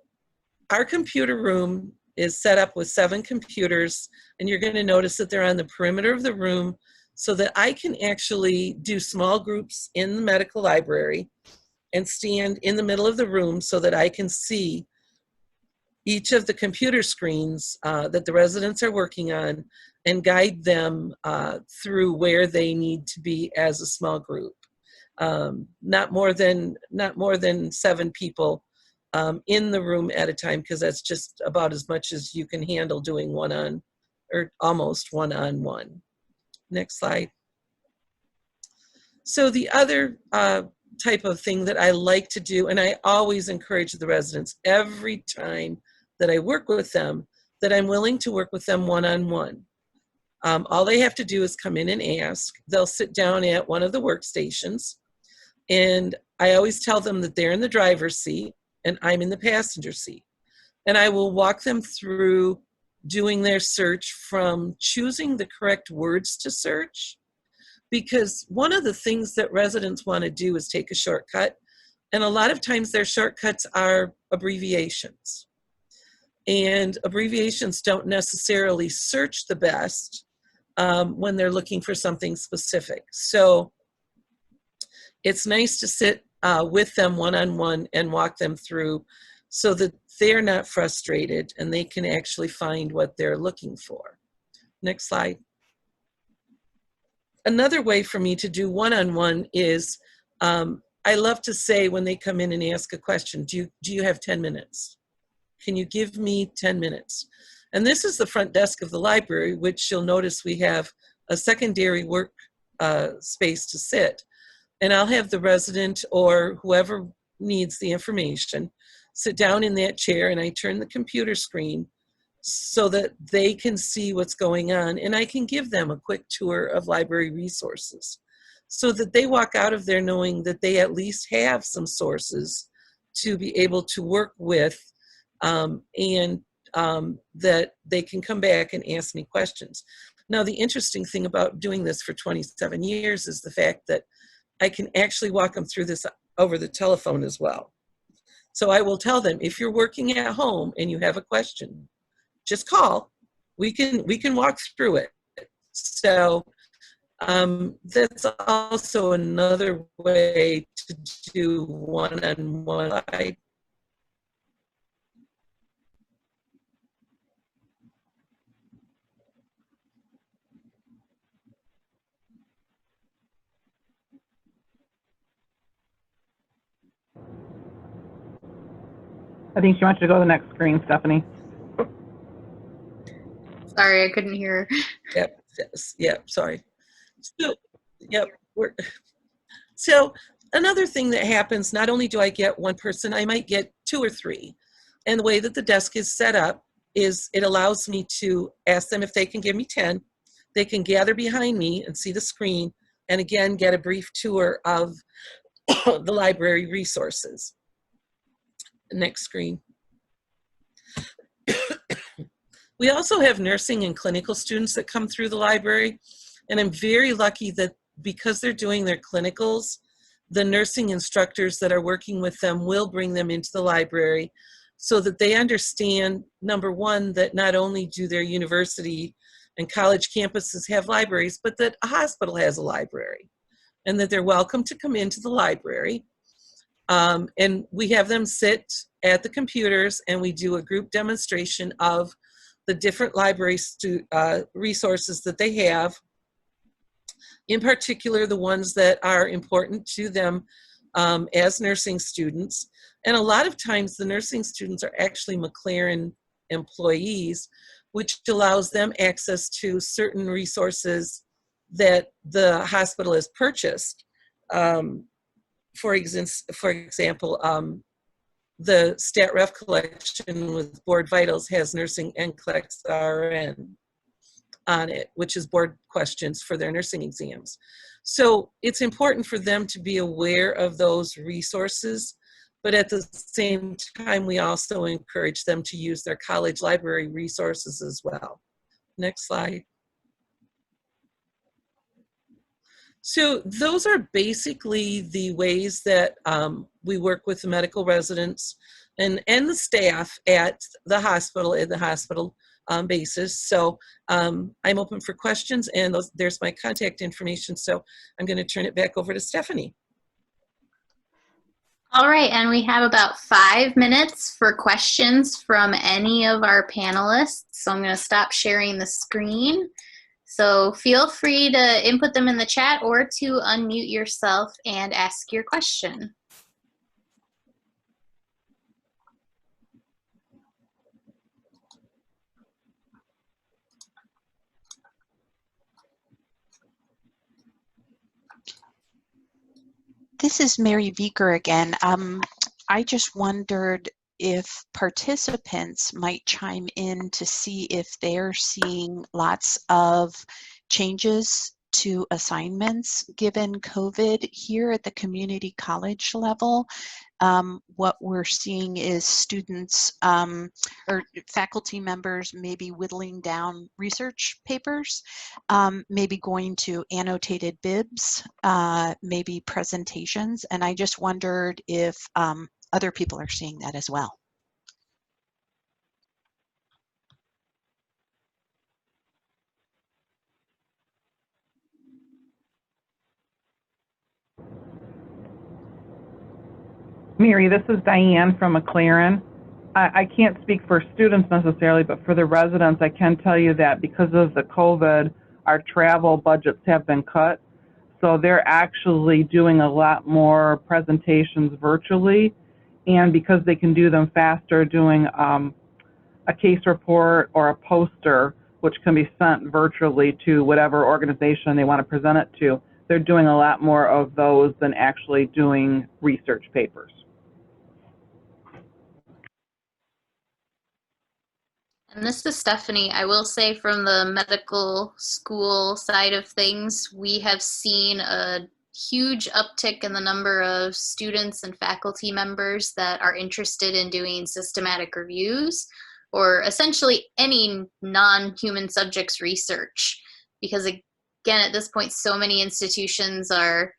our computer room is set up with 7 computers, and you're going to notice that they're on the perimeter of the room so that I can actually do small groups in the medical library and stand in the middle of the room so that I can see each of the computer screens that the residents are working on and guide them through where they need to be as a small group. Not more than 7 people in the room at a time, because that's just about as much as you can handle doing almost one-on-one. Next slide. So the other type of thing that I like to do, and I always encourage the residents every time that I work with them, that I'm willing to work with them one-on-one. All they have to do is come in and ask. They'll sit down at one of the workstations, and I always tell them that they're in the driver's seat and I'm in the passenger seat. And I will walk them through doing their search, from choosing the correct words to search, because one of the things that residents want to do is take a shortcut, and a lot of times their shortcuts are abbreviations. And abbreviations don't necessarily search the best when they're looking for something specific. So it's nice to sit with them one-on-one and walk them through so that they're not frustrated and they can actually find what they're looking for. Next slide. Another way for me to do one-on-one is, I love to say when they come in and ask a question, do you have 10 minutes? Can you give me 10 minutes? And this is the front desk of the library, which you'll notice we have a secondary work space to sit. and I'll have the resident or whoever needs the information sit down in that chair, and I turn the computer screen so that they can see what's going on, and I can give them a quick tour of library resources so that they walk out of there knowing that they at least have some sources to be able to work with, and that they can come back and ask me questions. Now, the interesting thing about doing this for 27 years is the fact that I can actually walk them through this over the telephone as well. So I will tell them, if you're working at home and you have a question, just call. We can walk through it. So that's also another way to do one-on-one. I think she wants you to go to the next screen, Stephanie. Sorry, I couldn't hear. Yep, sorry. So, yep. So another thing that happens, not only do I get one person, I might get 2 or 3. And the way that the desk is set up is it allows me to ask them if they can give me 10. They can gather behind me and see the screen, and again, get a brief tour of the library resources. Next screen. We also have nursing and clinical students that come through the library, and I'm very lucky that because they're doing their clinicals, the nursing instructors that are working with them will bring them into the library so that they understand, number one, that not only do their university and college campuses have libraries, but that a hospital has a library, and that they're welcome to come into the library. And we have them sit at the computers, and we do a group demonstration of the different library resources that they have, in particular the ones that are important to them as nursing students. And a lot of times the nursing students are actually McLaren employees, which allows them access to certain resources that the hospital has purchased. For example, the StatRef collection with Board Vitals has Nursing NCLEX RN on it, which is board questions for their nursing exams. So it's important for them to be aware of those resources, but at the same time, we also encourage them to use their college library resources as well. Next slide. So those are basically the ways that we work with the medical residents and the staff at the hospital basis. So I'm open for questions, and there's my contact information. So I'm going to turn it back over to Stephanie. All right, and we have about 5 minutes for questions from any of our panelists. So I'm going to stop sharing the screen. So feel free to input them in the chat or to unmute yourself and ask your question. This is Mary Vieker again. I just wondered if participants might chime in to see if they're seeing lots of changes to assignments given COVID here at the community college level. What we're seeing is students or faculty members maybe whittling down research papers, maybe going to annotated bibs, maybe presentations, and I just wondered if other people are seeing that as well. Mary, this is Diane from McLaren. I can't speak for students necessarily, but for the residents, I can tell you that because of the COVID, our travel budgets have been cut. So they're actually doing a lot more presentations virtually. And because they can do them faster, doing a case report or a poster, which can be sent virtually to whatever organization they want to present it to, they're doing a lot more of those than actually doing research papers. And this is Stephanie. I will say from the medical school side of things, we have seen a huge uptick in the number of students and faculty members that are interested in doing systematic reviews or essentially any non-human subjects research. Because again, at this point, so many institutions are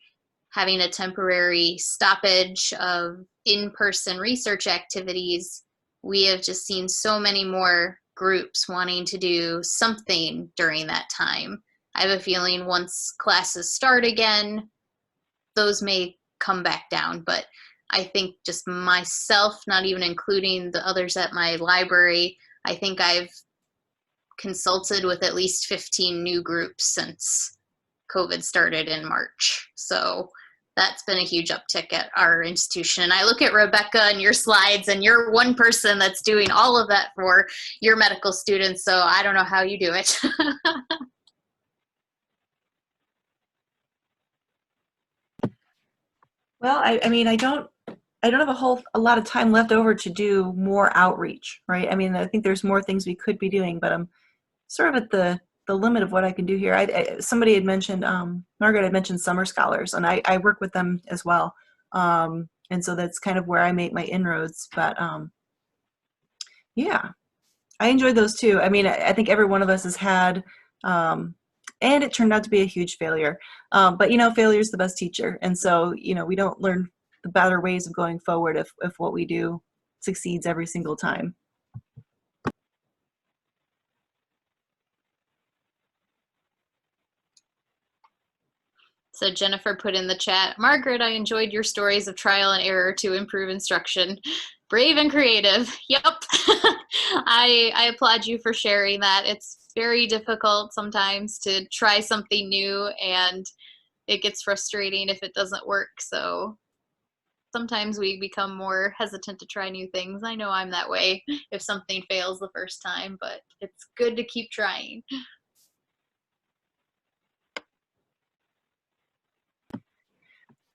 having a temporary stoppage of in-person research activities. We have just seen so many more groups wanting to do something during that time. I have a feeling once classes start again, those may come back down, but I think just myself, not even including the others at my library, I think I've consulted with at least 15 new groups since COVID started in March. So that's been a huge uptick at our institution. And I look at Rebecca and your slides, and you're one person that's doing all of that for your medical students. So I don't know how you do it. Well, I mean, I don't have a lot of time left over to do more outreach, right? I mean, I think there's more things we could be doing, but I'm sort of at the limit of what I can do here. Somebody had mentioned, Margaret had mentioned summer scholars, and I work with them as well. And so that's kind of where I make my inroads. But yeah, I enjoyed those too. I mean, I think every one of us has had, and it turned out to be a huge failure. But you know, failure is the best teacher. And so, you know, we don't learn the better ways of going forward if what we do succeeds every single time. So Jennifer put in the chat, Margaret, I enjoyed your stories of trial and error to improve instruction. Brave and creative. Yep. I applaud you for sharing that. It's very difficult sometimes to try something new, and it gets frustrating if it doesn't work. So sometimes we become more hesitant to try new things. I know I'm that way if something fails the first time, but it's good to keep trying.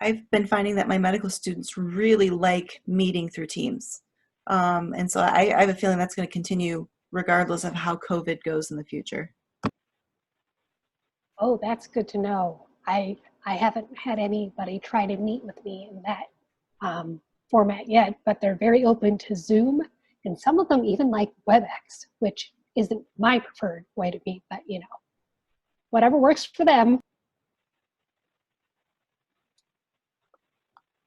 I've been finding that my medical students really like meeting through Teams. And so I have a feeling that's going to continue regardless of how COVID goes in the future. Oh, that's good to know. I haven't had anybody try to meet with me in that format yet, but they're very open to Zoom, and some of them even like WebEx, which isn't my preferred way to meet, but you know, whatever works for them.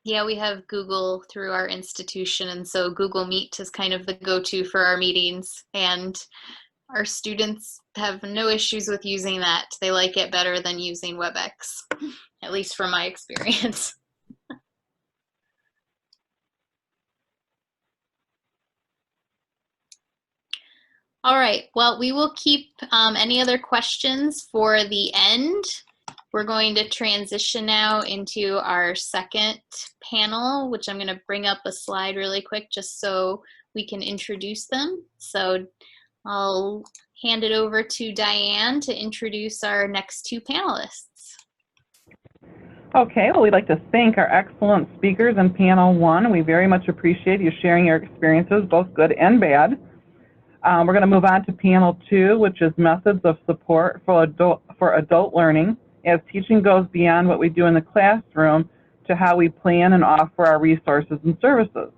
Yeah, we have Google through our institution, and so Google Meet is kind of the go-to for our meetings, and our students have no issues with using that. They like it better than using WebEx, at least from my experience. All right, well, we will keep any other questions for the end. We're going to transition now into our second panel, which I'm going to bring up a slide really quick just so we can introduce them. So I'll hand it over to Diane to introduce our next two panelists. Okay, well, we'd like to thank our excellent speakers in panel one. We very much appreciate you sharing your experiences, both good and bad. We're going to move on to panel two, which is methods of support for adult learning, as teaching goes beyond what we do in the classroom to how we plan and offer our resources and services.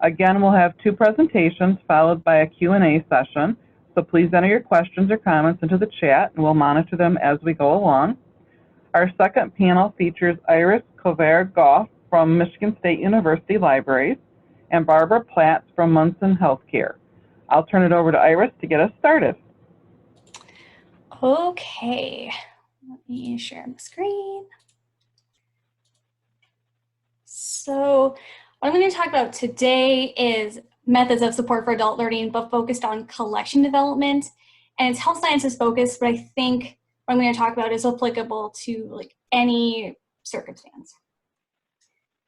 Again, we'll have two presentations followed by a Q&A session, so please enter your questions or comments into the chat and we'll monitor them as we go along. Our second panel features Iris Kovar-Goff from Michigan State University Libraries and Barbara Platts from Munson Healthcare. I'll turn it over to Iris to get us started. Okay. Let me share the screen. So what I'm going to talk about today is methods of support for adult learning, but focused on collection development. And it's health sciences focused, but I think what I'm going to talk about is applicable to like any circumstance.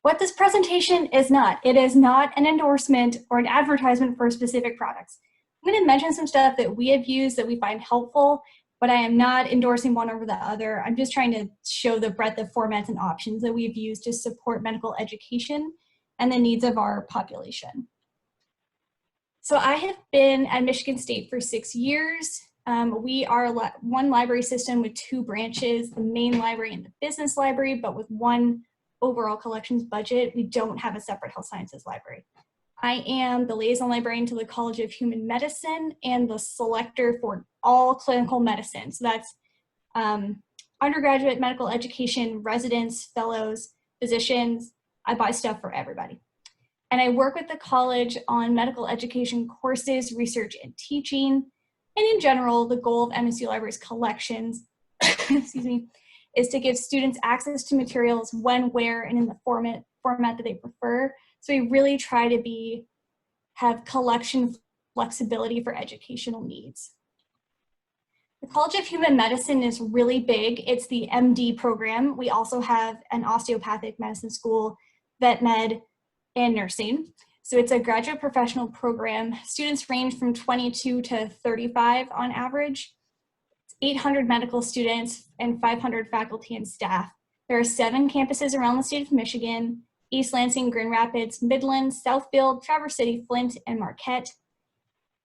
What this presentation is not, it is not an endorsement or an advertisement for specific products. I'm going to mention some stuff that we have used that we find helpful, but I am not endorsing one over the other. I'm just trying to show the breadth of formats and options that we've used to support medical education and the needs of our population. So I have been at Michigan State for 6 years. We are one library system with 2 branches, the main library and the business library, but with one overall collections budget. We don't have a separate health sciences library. I am the liaison librarian to the College of Human Medicine and the selector for all clinical medicine. So that's undergraduate medical education, residents, fellows, physicians. I buy stuff for everybody. And I work with the college on medical education courses, research, and teaching. And in general, the goal of MSU Libraries collections, excuse me, is to give students access to materials when, where, and in the format that they prefer. So we really try to have collection flexibility for educational needs. The College of Human Medicine is really big. It's the MD program. We also have an osteopathic medicine school, vet med, and nursing. So it's a graduate professional program. Students range from 22 to 35 on average. It's 800 medical students and 500 faculty and staff. There are 7 campuses around the state of Michigan: East Lansing, Grand Rapids, Midland, Southfield, Traverse City, Flint, and Marquette.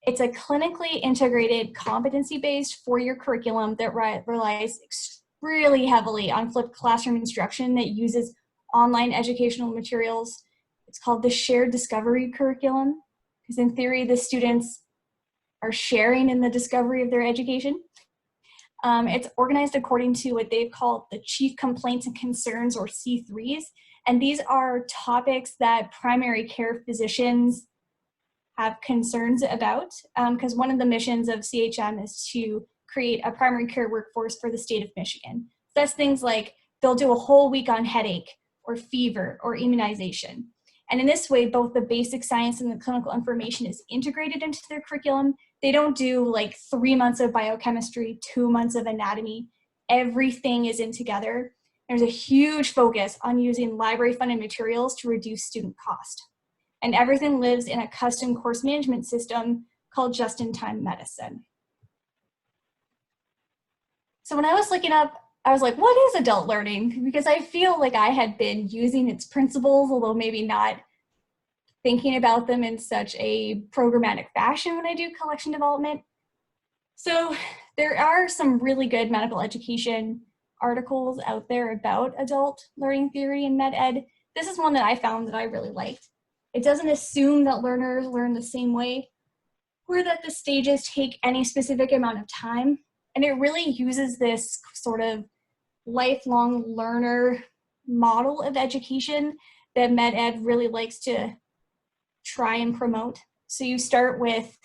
It's a clinically integrated, competency-based 4-year curriculum that relies really heavily on flipped classroom instruction that uses online educational materials. It's called the shared discovery curriculum, because in theory, the students are sharing in the discovery of their education. It's organized according to what they've called the Chief Complaints and Concerns, or C3s. And these are topics that primary care physicians have concerns about, because one of the missions of CHM is to create a primary care workforce for the state of Michigan. So that's things like they'll do a whole week on headache or fever or immunization. And in this way, both the basic science and the clinical information is integrated into their curriculum. They don't do like 3 months of biochemistry, 2 months of anatomy. Everything is in together. There's a huge focus on using library-funded materials to reduce student cost. And everything lives in a custom course management system called Just-in-Time Medicine. So when I was looking up, I was like, what is adult learning? Because I feel like I had been using its principles, although maybe not thinking about them in such a programmatic fashion when I do collection development. So there are some really good medical education articles out there about adult learning theory and med ed. This is one that I found that I really liked. It doesn't assume that learners learn the same way or that the stages take any specific amount of time. And it really uses this sort of lifelong learner model of education that med ed really likes to try and promote. So you start with,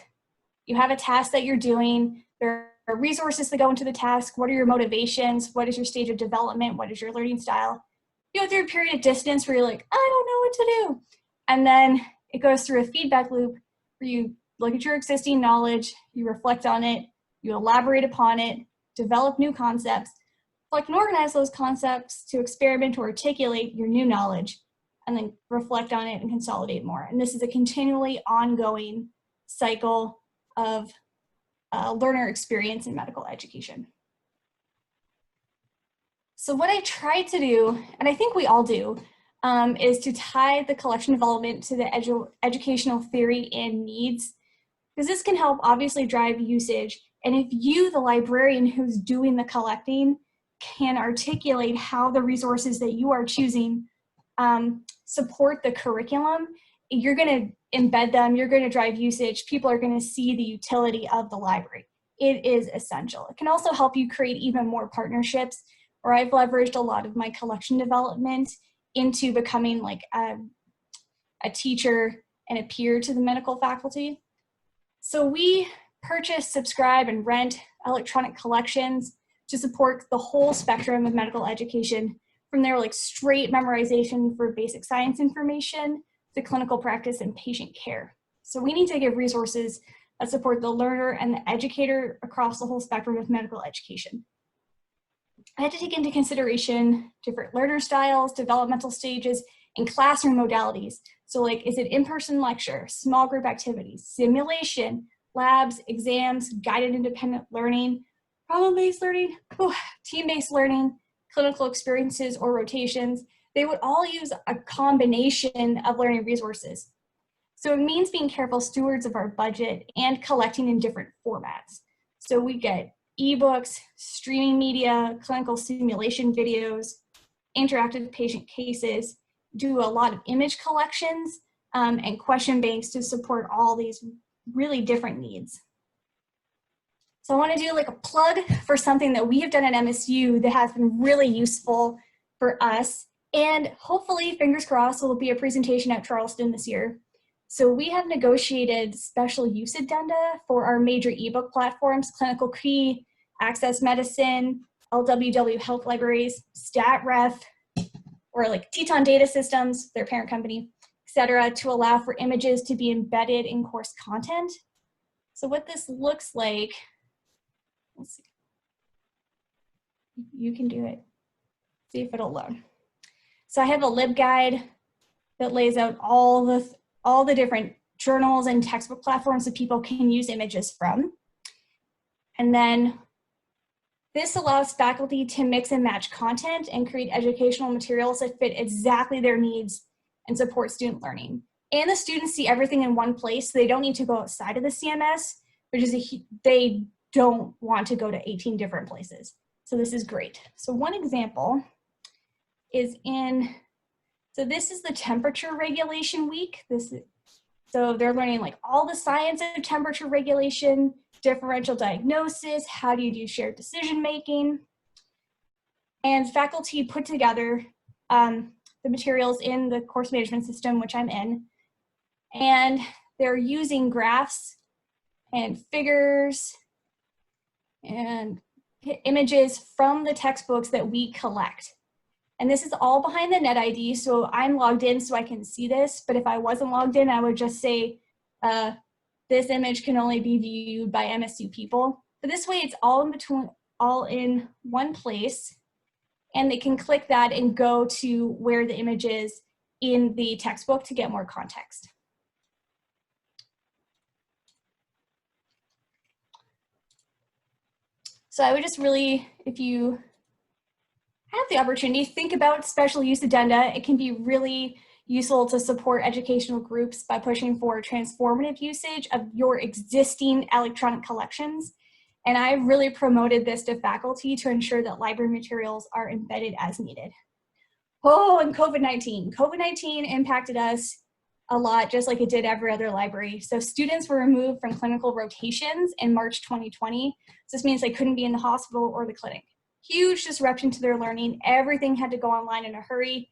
you have a task that you're doing, there are resources that go into the task, what are your motivations, what is your stage of development, what is your learning style. You go through a period of distance where you're like, I don't know what to do. And then it goes through a feedback loop where you look at your existing knowledge, you reflect on it, you elaborate upon it, develop new concepts, collect and organize those concepts to experiment or articulate your new knowledge, and then reflect on it and consolidate more. And this is a continually ongoing cycle of learner experience in medical education. So what I try to do, and I think we all do, is to tie the collection development to the educational theory and needs, because this can help obviously drive usage. And if you, the librarian who's doing the collecting, can articulate how the resources that you are choosing support the curriculum, you're going to embed them, you're going to drive usage, people are going to see the utility of the library. It is essential. It can also help you create even more partnerships, where I've leveraged a lot of my collection development into becoming like a teacher and a peer to the medical faculty. So we purchase, subscribe, and rent electronic collections to support the whole spectrum of medical education, from their like straight memorization for basic science information to clinical practice and patient care. So we need to give resources that support the learner and the educator across the whole spectrum of medical education. I had to take into consideration different learner styles, developmental stages, and classroom modalities. So like, is it in-person lecture, small group activities, simulation, labs, exams, guided independent learning? problem-based learning, team-based learning, clinical experiences or rotations, they would all use a combination of learning resources. So it means being careful stewards of our budget and collecting in different formats. So we get ebooks, streaming media, clinical simulation videos, interactive patient cases, do a lot of image collections, and question banks to support all these really different needs. So I want to do like a plug for something that we have done at MSU that has been really useful for us, and hopefully, fingers crossed, will be a presentation at Charleston this year. So we have negotiated special use addenda for our major ebook platforms, Clinical Key, Access Medicine, LWW Health Libraries, StatRef, or like Teton Data Systems, their parent company, etc., to allow for images to be embedded in course content. So what this looks like, let's see. You can do it. See if it'll load. So I have a LibGuide that lays out all the different journals and textbook platforms that people can use images from. And then this allows faculty to mix and match content and create educational materials that fit exactly their needs and support student learning. And the students see everything in one place, so they don't need to go outside of the CMS, they don't want to go to 18 different places. So this is great. So one example is so this is the temperature regulation week. So they're learning like all the science of temperature regulation, differential diagnosis, how do you do shared decision making, and faculty put together the materials in the course management system, which I'm in, and they're using graphs and figures and images from the textbooks that we collect. And this is all behind the NetID, so I'm logged in so I can see this, but if I wasn't logged in, I would just say, this image can only be viewed by MSU people. But this way it's all in one place, and they can click that and go to where the image is in the textbook to get more context. So I would just really, if you have the opportunity, think about special use addenda. It can be really useful to support educational groups by pushing for transformative usage of your existing electronic collections. And I really promoted this to faculty to ensure that library materials are embedded as needed. Oh, and COVID-19. COVID-19 impacted us a lot, just like it did every other library. So students were removed from clinical rotations in March 2020. So this means they couldn't be in the hospital or the clinic. Huge disruption to their learning. Everything had to go online in a hurry.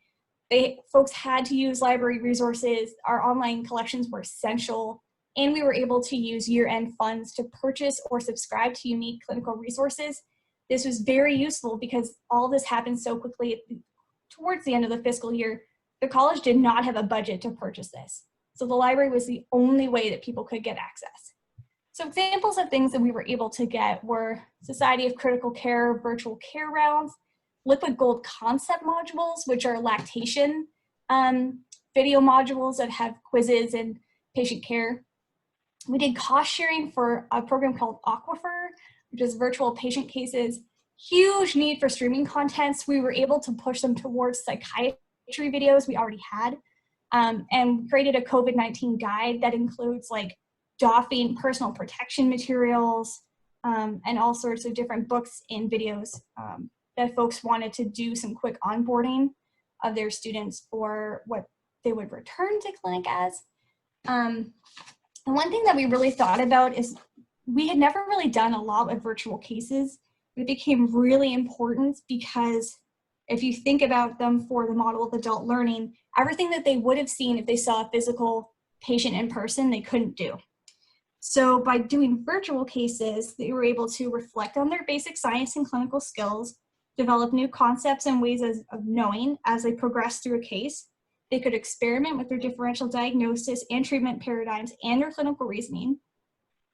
Folks had to use library resources. Our online collections were essential, and we were able to use year-end funds to purchase or subscribe to unique clinical resources. This was very useful because all this happened so quickly towards the end of the fiscal year. The college did not have a budget to purchase this. So the library was the only way that people could get access. So examples of things that we were able to get were Society of Critical Care virtual care rounds, Liquid Gold concept modules, which are lactation video modules that have quizzes and patient care. We did cost sharing for a program called Aquifer, which is virtual patient cases. Huge need for streaming contents. We were able to push them towards psychiatry videos we already had, and created a COVID-19 guide that includes like doffing personal protection materials, and all sorts of different books and videos that folks wanted to do some quick onboarding of their students for what they would return to clinic as. And one thing that we really thought about is we had never really done a lot with virtual cases. It became really important because if you think about them for the model of adult learning, everything that they would have seen if they saw a physical patient in person, they couldn't do. So by doing virtual cases, they were able to reflect on their basic science and clinical skills, develop new concepts and ways of knowing as they progress through a case. They could experiment with their differential diagnosis and treatment paradigms and their clinical reasoning.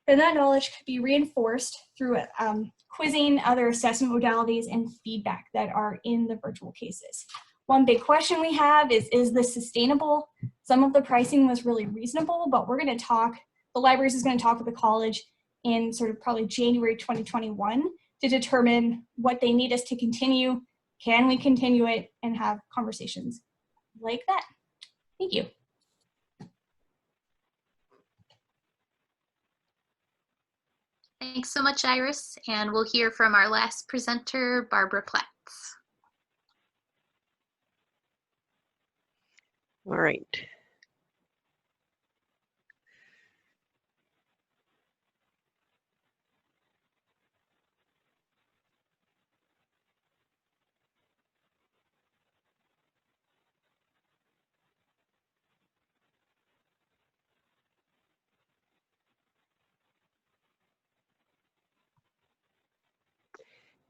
And that knowledge could be reinforced through quizzing, other assessment modalities, and feedback that are in the virtual cases. One big question we have is this sustainable? Some of the pricing was really reasonable, but we're going to talk, the libraries is going to talk with the college in sort of probably January 2021 to determine what they need us to continue. Can we continue it, and have conversations like that? Thank you. Thanks so much, Iris. And we'll hear from our last presenter, Barbara Platz. All right.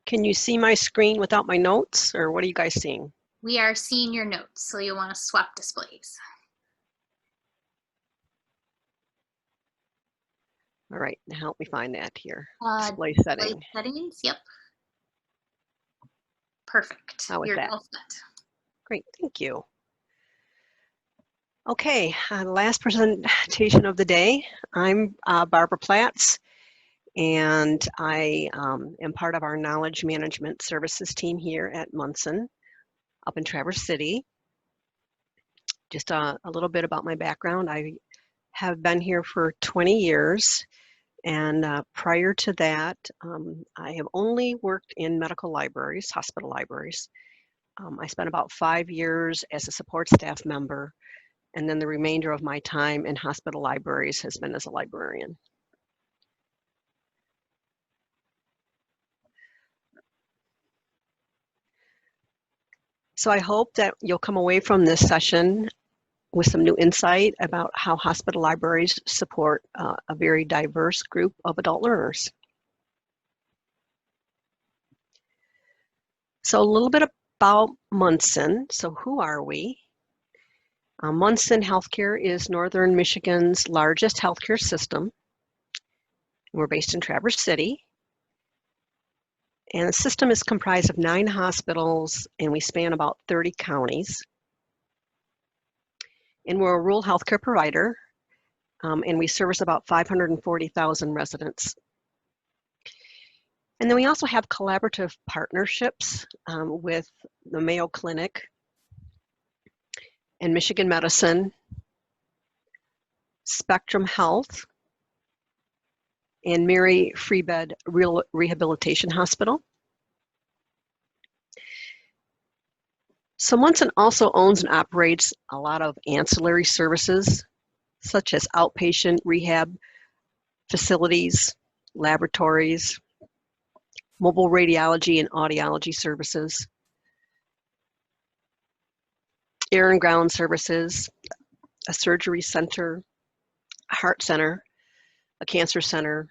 Can you see my screen without my notes, or what are you guys seeing? We are seeing your notes, so you'll want to swap displays. All right, now help me find that here. Display setting. settings, yep. Perfect. How is You're that? all set. Great, thank you. Okay, last presentation of the day. I'm Barbara Platz, and I am part of our Knowledge Management Services team here at Munson, up in Traverse City. Just a little bit about my background. I have been here for 20 years, and prior to that, I have only worked in medical libraries, hospital libraries. I spent about 5 years as a support staff member, and then the remainder of my time in hospital libraries has been as a librarian. So I hope that you'll come away from this session with some new insight about how hospital libraries support a very diverse group of adult learners. So a little bit about Munson. So who are we? Munson Healthcare is Northern Michigan's largest healthcare system. We're based in Traverse City. And the system is comprised of 9 hospitals, and we span about 30 counties. And we're a rural healthcare provider, and we service about 540,000 residents. And then we also have collaborative partnerships with the Mayo Clinic and Michigan Medicine, Spectrum Health, and Mary Free Bed Rehabilitation Hospital. So Munson also owns and operates a lot of ancillary services, such as outpatient rehab facilities, laboratories, mobile radiology and audiology services, air and ground services, a surgery center, a heart center, a cancer center,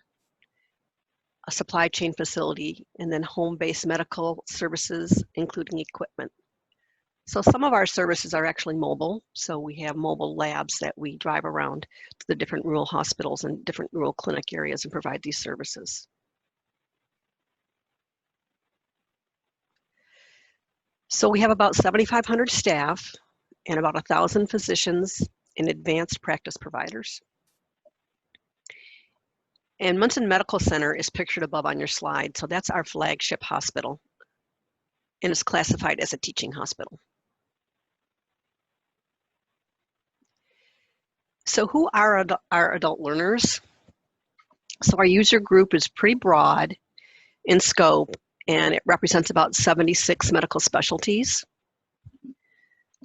a supply chain facility, and then home-based medical services, including equipment. So some of our services are actually mobile. So we have mobile labs that we drive around to the different rural hospitals and different rural clinic areas and provide these services. So we have about 7,500 staff and about 1,000 physicians and advanced practice providers. And Munson Medical Center is pictured above on your slide. So that's our flagship hospital, and it's classified as a teaching hospital. So who are our adult learners? So our user group is pretty broad in scope, and it represents about 76 medical specialties.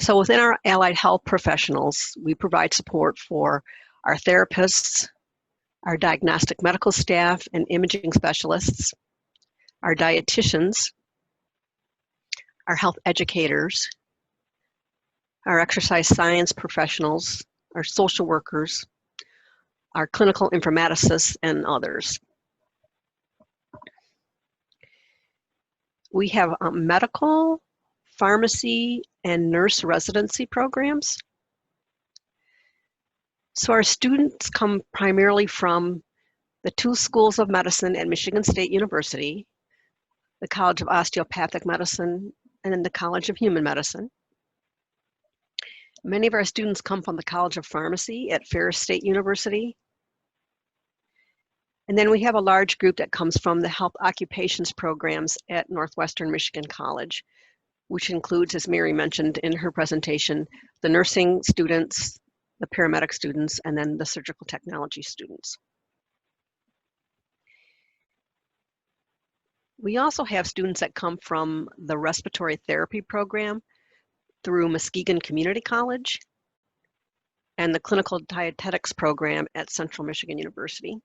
So within our allied health professionals, we provide support for our therapists, our diagnostic medical staff and imaging specialists, our dietitians, our health educators, our exercise science professionals, our social workers, our clinical informaticists, and others. We have medical, pharmacy, and nurse residency programs. So our students come primarily from the 2 schools of medicine at Michigan State University, the College of Osteopathic Medicine, and then the College of Human Medicine. Many of our students come from the College of Pharmacy at Ferris State University. And then we have a large group that comes from the health occupations programs at Northwestern Michigan College, which includes, as Mary mentioned in her presentation, the nursing students, the paramedic students, and then the surgical technology students. We also have students that come from the respiratory therapy program through Muskegon Community College and the clinical dietetics program at Central Michigan University.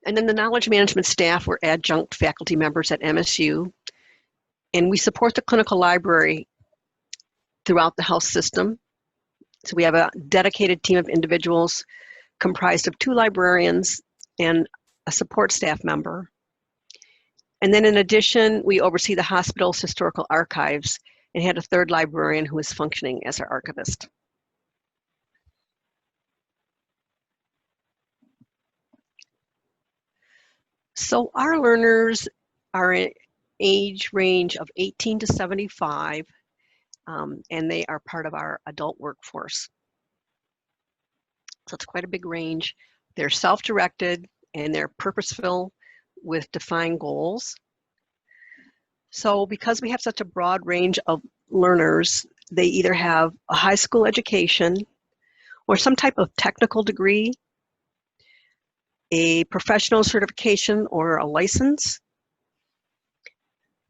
And then the knowledge management staff were adjunct faculty members at MSU, and we support the clinical library throughout the health system. So we have a dedicated team of individuals comprised of 2 librarians and a support staff member. And then in addition, we oversee the hospital's historical archives and had a 3rd librarian who is functioning as our archivist. So our learners are in age range of 18 to 75, and they are part of our adult workforce. So it's quite a big range. They're self-directed and they're purposeful with defined goals. So because we have such a broad range of learners, they either have a high school education or some type of technical degree, a professional certification or a license,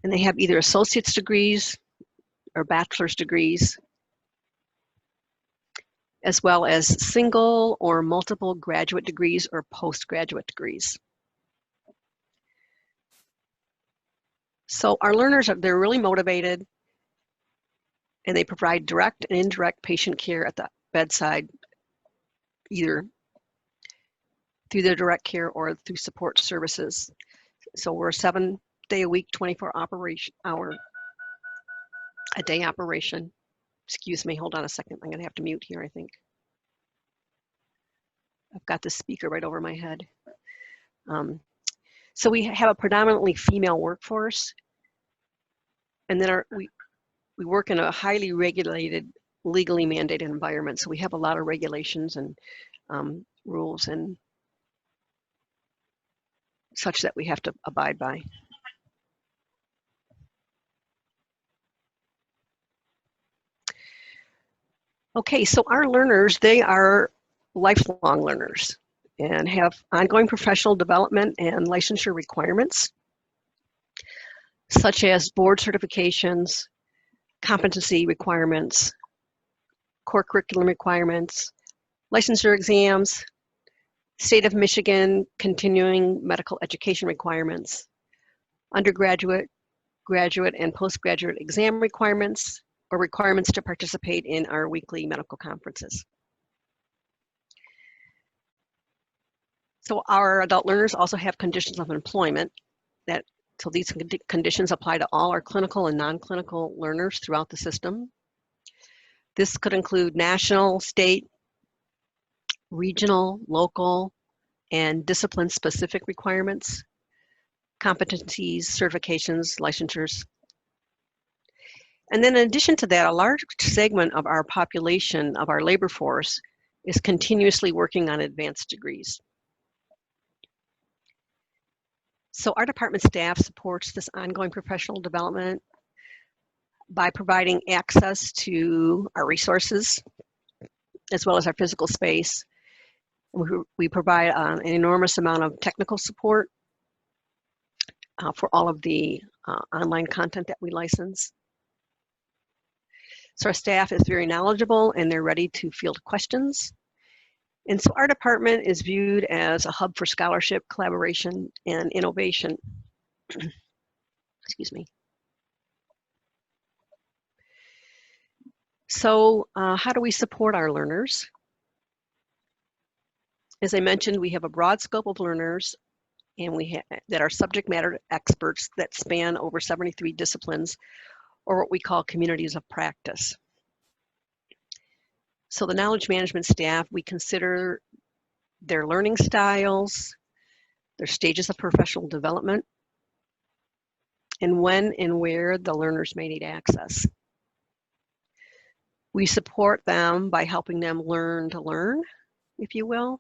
and they have either associate's degrees or bachelor's degrees, as well as single or multiple graduate degrees or postgraduate degrees. So our learners, they're really motivated, and they provide direct and indirect patient care at the bedside, either through their direct care or through support services. So we're a 7-day-a-week, 24-hour a day operation. Excuse me, hold on a second. I'm gonna have to mute here, I think. I've got the speaker right over my head. So we have a predominantly female workforce, and then we work in a highly regulated, legally mandated environment. So we have a lot of regulations and rules and such that we have to abide by. Okay, so our learners, they are lifelong learners and have ongoing professional development and licensure requirements, such as board certifications, competency requirements, core curriculum requirements, licensure exams, State of Michigan continuing medical education requirements, undergraduate, graduate, and postgraduate exam requirements, or requirements to participate in our weekly medical conferences. So our adult learners also have conditions of employment so these conditions apply to all our clinical and non-clinical learners throughout the system. This could include national, state, regional, local, and discipline-specific requirements, competencies, certifications, licensures. And then in addition to that, a large segment of our population, of our labor force, is continuously working on advanced degrees. So our department staff supports this ongoing professional development by providing access to our resources, as well as our physical space. We provide an enormous amount of technical support for all of the online content that we license. So our staff is very knowledgeable and they're ready to field questions. And so our department is viewed as a hub for scholarship, collaboration, and innovation. Excuse me. So how do we support our learners? As I mentioned, we have a broad scope of learners and that are subject matter experts that span over 73 disciplines, or what we call communities of practice. So the knowledge management staff, we consider their learning styles, their stages of professional development, and when and where the learners may need access. We support them by helping them learn to learn, if you will.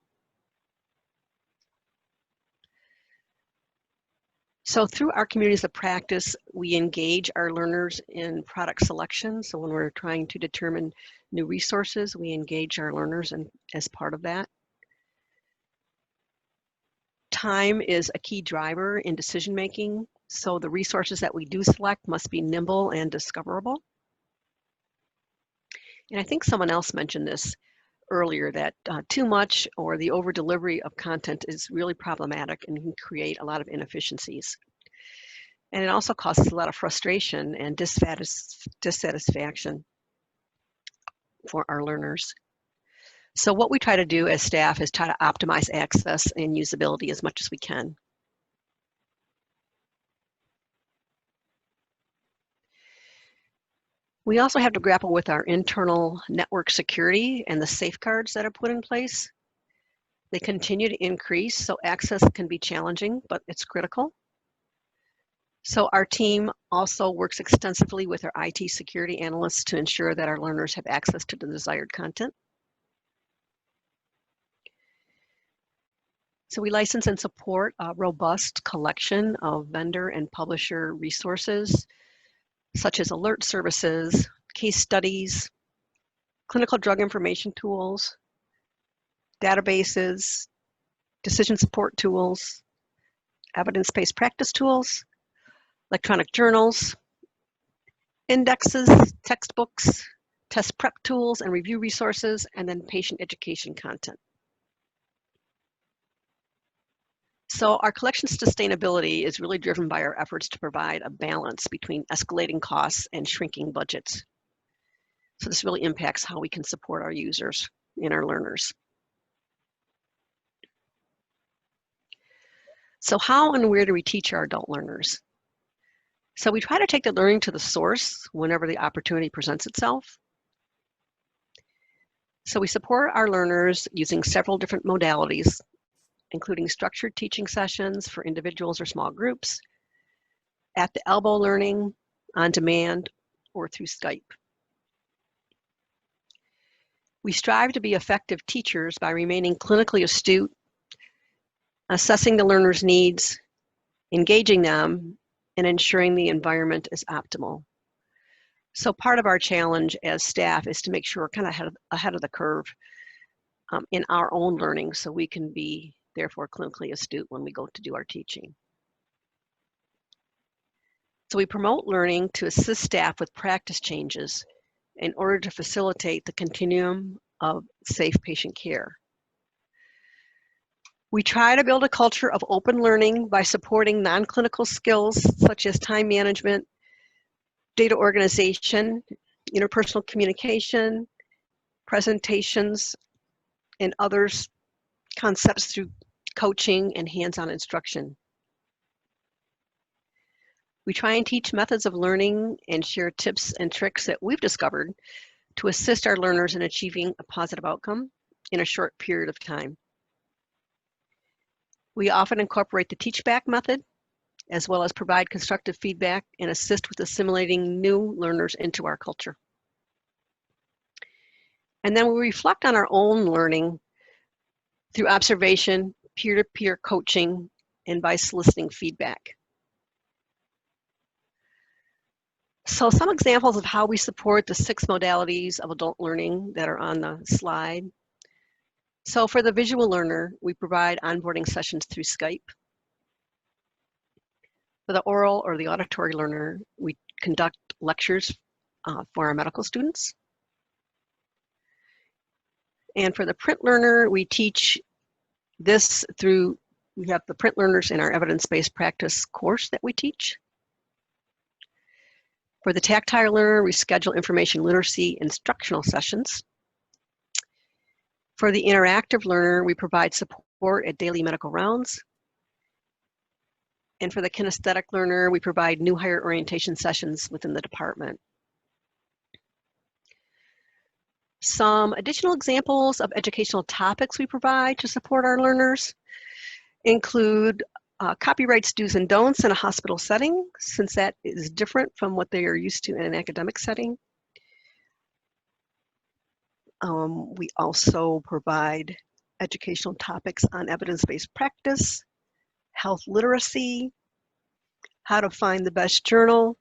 So through our communities of practice, we engage our learners in product selection. So when we're trying to determine new resources, we engage our learners as part of that. Time is a key driver in decision making. So the resources that we do select must be nimble and discoverable. And I think someone else mentioned this earlier, that too much or the over delivery of content is really problematic and can create a lot of inefficiencies. And it also causes a lot of frustration and dissatisfaction for our learners. So what we try to do as staff is try to optimize access and usability as much as we can. We also have to grapple with our internal network security and the safeguards that are put in place. They continue to increase, so access can be challenging, but it's critical. So our team also works extensively with our IT security analysts to ensure that our learners have access to the desired content. So we license and support a robust collection of vendor and publisher resources, such as alert services, case studies, clinical drug information tools, databases, decision support tools, evidence-based practice tools, electronic journals, indexes, textbooks, test prep tools and review resources, and then patient education content. So our collection sustainability is really driven by our efforts to provide a balance between escalating costs and shrinking budgets. So this really impacts how we can support our users and our learners. So how and where do we teach our adult learners? So we try to take the learning to the source whenever the opportunity presents itself. So we support our learners using several different modalities, including structured teaching sessions for individuals or small groups, at the elbow learning, on demand, or through Skype. We strive to be effective teachers by remaining clinically astute, assessing the learner's needs, engaging them, and ensuring the environment is optimal. So part of our challenge as staff is to make sure we're kind of ahead of the curve in our own learning, so we can be therefore clinically astute when we go to do our teaching. So we promote learning to assist staff with practice changes in order to facilitate the continuum of safe patient care. We try to build a culture of open learning by supporting non-clinical skills such as time management, data organization, interpersonal communication, presentations, and others concepts through coaching and hands-on instruction. We try and teach methods of learning and share tips and tricks that we've discovered to assist our learners in achieving a positive outcome in a short period of time. We often incorporate the teach-back method, as well as provide constructive feedback and assist with assimilating new learners into our culture. And then we reflect on our own learning through observation, peer-to-peer coaching, and by soliciting feedback. So some examples of how we support the 6 modalities of adult learning that are on the slide. So for the visual learner, we provide onboarding sessions through Skype. For the oral or the auditory learner, we conduct lectures for our medical students. And for the print learner, we teach this through, we have the print learners in our evidence-based practice course that we teach. For the tactile learner, we schedule information literacy instructional sessions. For the interactive learner, we provide support at daily medical rounds. And for the kinesthetic learner, we provide new hire orientation sessions within the department. Some additional examples of educational topics we provide to support our learners include copyrights, do's and don'ts in a hospital setting, since that is different from what they are used to in an academic setting. We also provide educational topics on evidence-based practice, health literacy, how to find the best journal.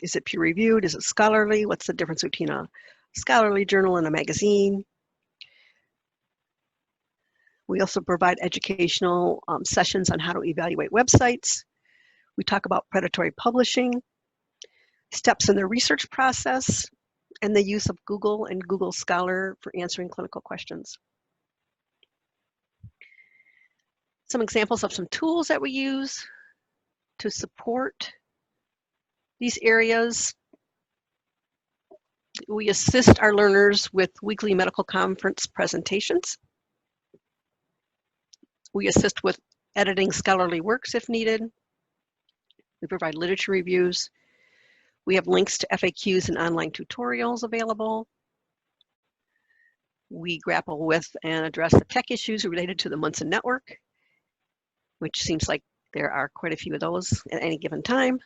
Is it peer-reviewed? Is it scholarly? What's the difference between a scholarly journal and a magazine? We also provide educational sessions on how to evaluate websites. We talk about predatory publishing, steps in the research process, and the use of Google and Google Scholar for answering clinical questions. Some examples of some tools that we use to support these areas. We assist our learners with weekly medical conference presentations. We assist with editing scholarly works if needed. We provide literature reviews. We have links to FAQs and online tutorials available. We grapple with and address the tech issues related to the Munson network, which seems like there are quite a few of those at any given time.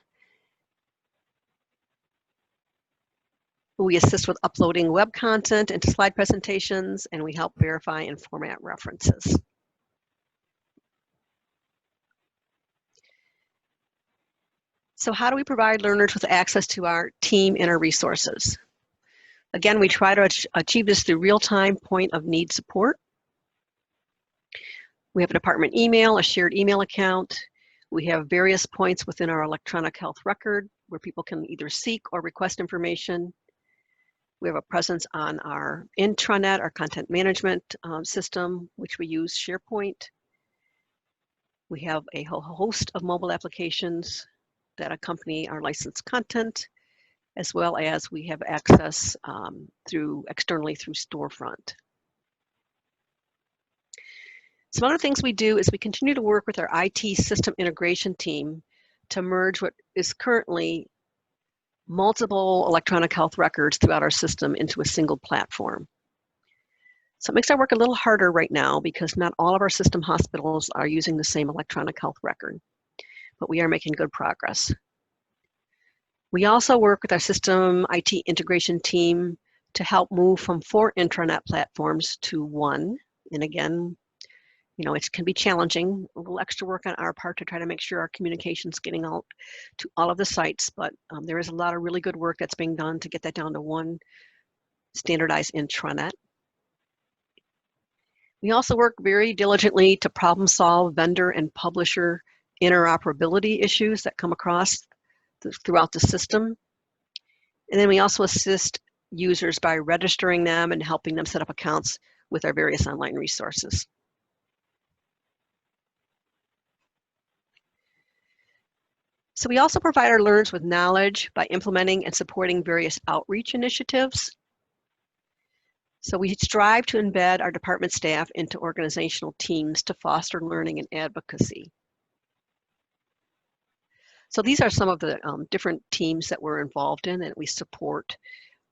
We assist with uploading web content into slide presentations, and we help verify and format references. So how do we provide learners with access to our team and our resources? Again, we try to achieve this through real-time point of need support. We have a department email, a shared email account. We have various points within our electronic health record where people can either seek or request information. We have a presence on our intranet, our content management system, which we use SharePoint. We have a whole host of mobile applications that accompany our licensed content, as well as we have access externally through Storefront. Some other things we do is we continue to work with our IT system integration team to merge what is currently multiple electronic health records throughout our system into a single platform. So it makes our work a little harder right now because not all of our system hospitals are using the same electronic health record, but we are making good progress. We also work with our system IT integration team to help move from 4 intranet platforms to 1. And again, you know, it can be challenging, a little extra work on our part to try to make sure our communication's getting out to all of the sites, but there is a lot of really good work that's being done to get that down to 1 standardized intranet. We also work very diligently to problem solve vendor and publisher interoperability issues that come across throughout the system. And then we also assist users by registering them and helping them set up accounts with our various online resources. So we also provide our learners with knowledge by implementing and supporting various outreach initiatives. So we strive to embed our department staff into organizational teams to foster learning and advocacy. So these are some of the different teams that we're involved in and we support,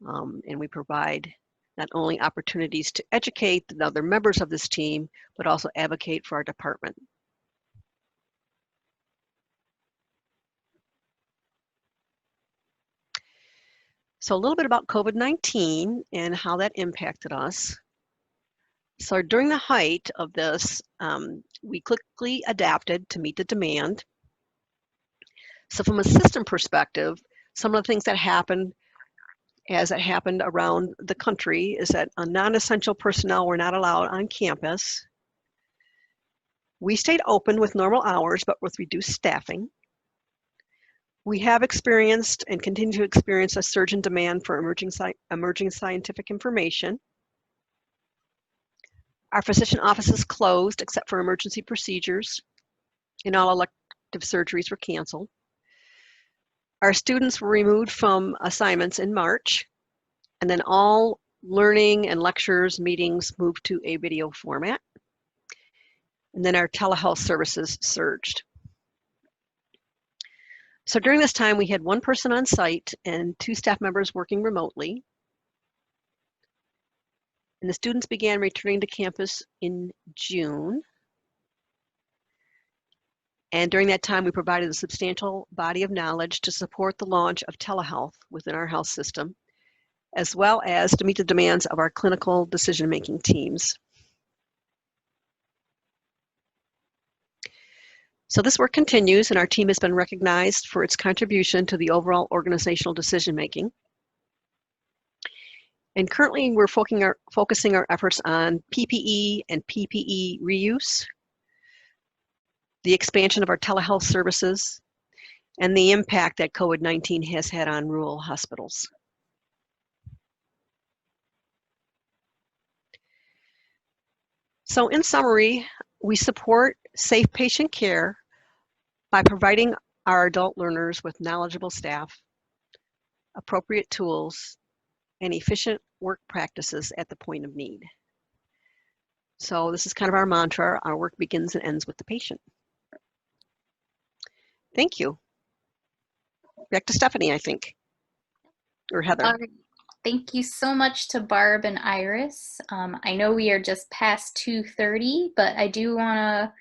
and we provide not only opportunities to educate the other members of this team, but also advocate for our department. So a little bit about COVID-19 and how that impacted us. So during the height of this, we quickly adapted to meet the demand. So from a system perspective, some of the things that happened as it happened around the country is that non-essential personnel were not allowed on campus. We stayed open with normal hours, but with reduced staffing. We have experienced and continue to experience a surge in demand for emerging scientific information. Our physician offices closed except for emergency procedures, and all elective surgeries were canceled. Our students were removed from assignments in March, and then all learning and lectures, meetings moved to a video format. And then our telehealth services surged. So during this time, we had 1 person on site and 2 staff members working remotely. And the students began returning to campus in June. And during that time, we provided a substantial body of knowledge to support the launch of telehealth within our health system, as well as to meet the demands of our clinical decision-making teams. So this work continues, and our team has been recognized for its contribution to the overall organizational decision-making. And currently, we're focusing our efforts on PPE and PPE reuse, the expansion of our telehealth services, and the impact that COVID-19 has had on rural hospitals. So in summary, we support safe patient care by providing our adult learners with knowledgeable staff, appropriate tools, and efficient work practices at the point of need. So this is kind of our mantra: our work begins and ends with the patient. Thank you. Back to Stephanie, I think, or Heather. All right. Thank you so much to Barb and Iris. I know we are just past 2:30, but I do want to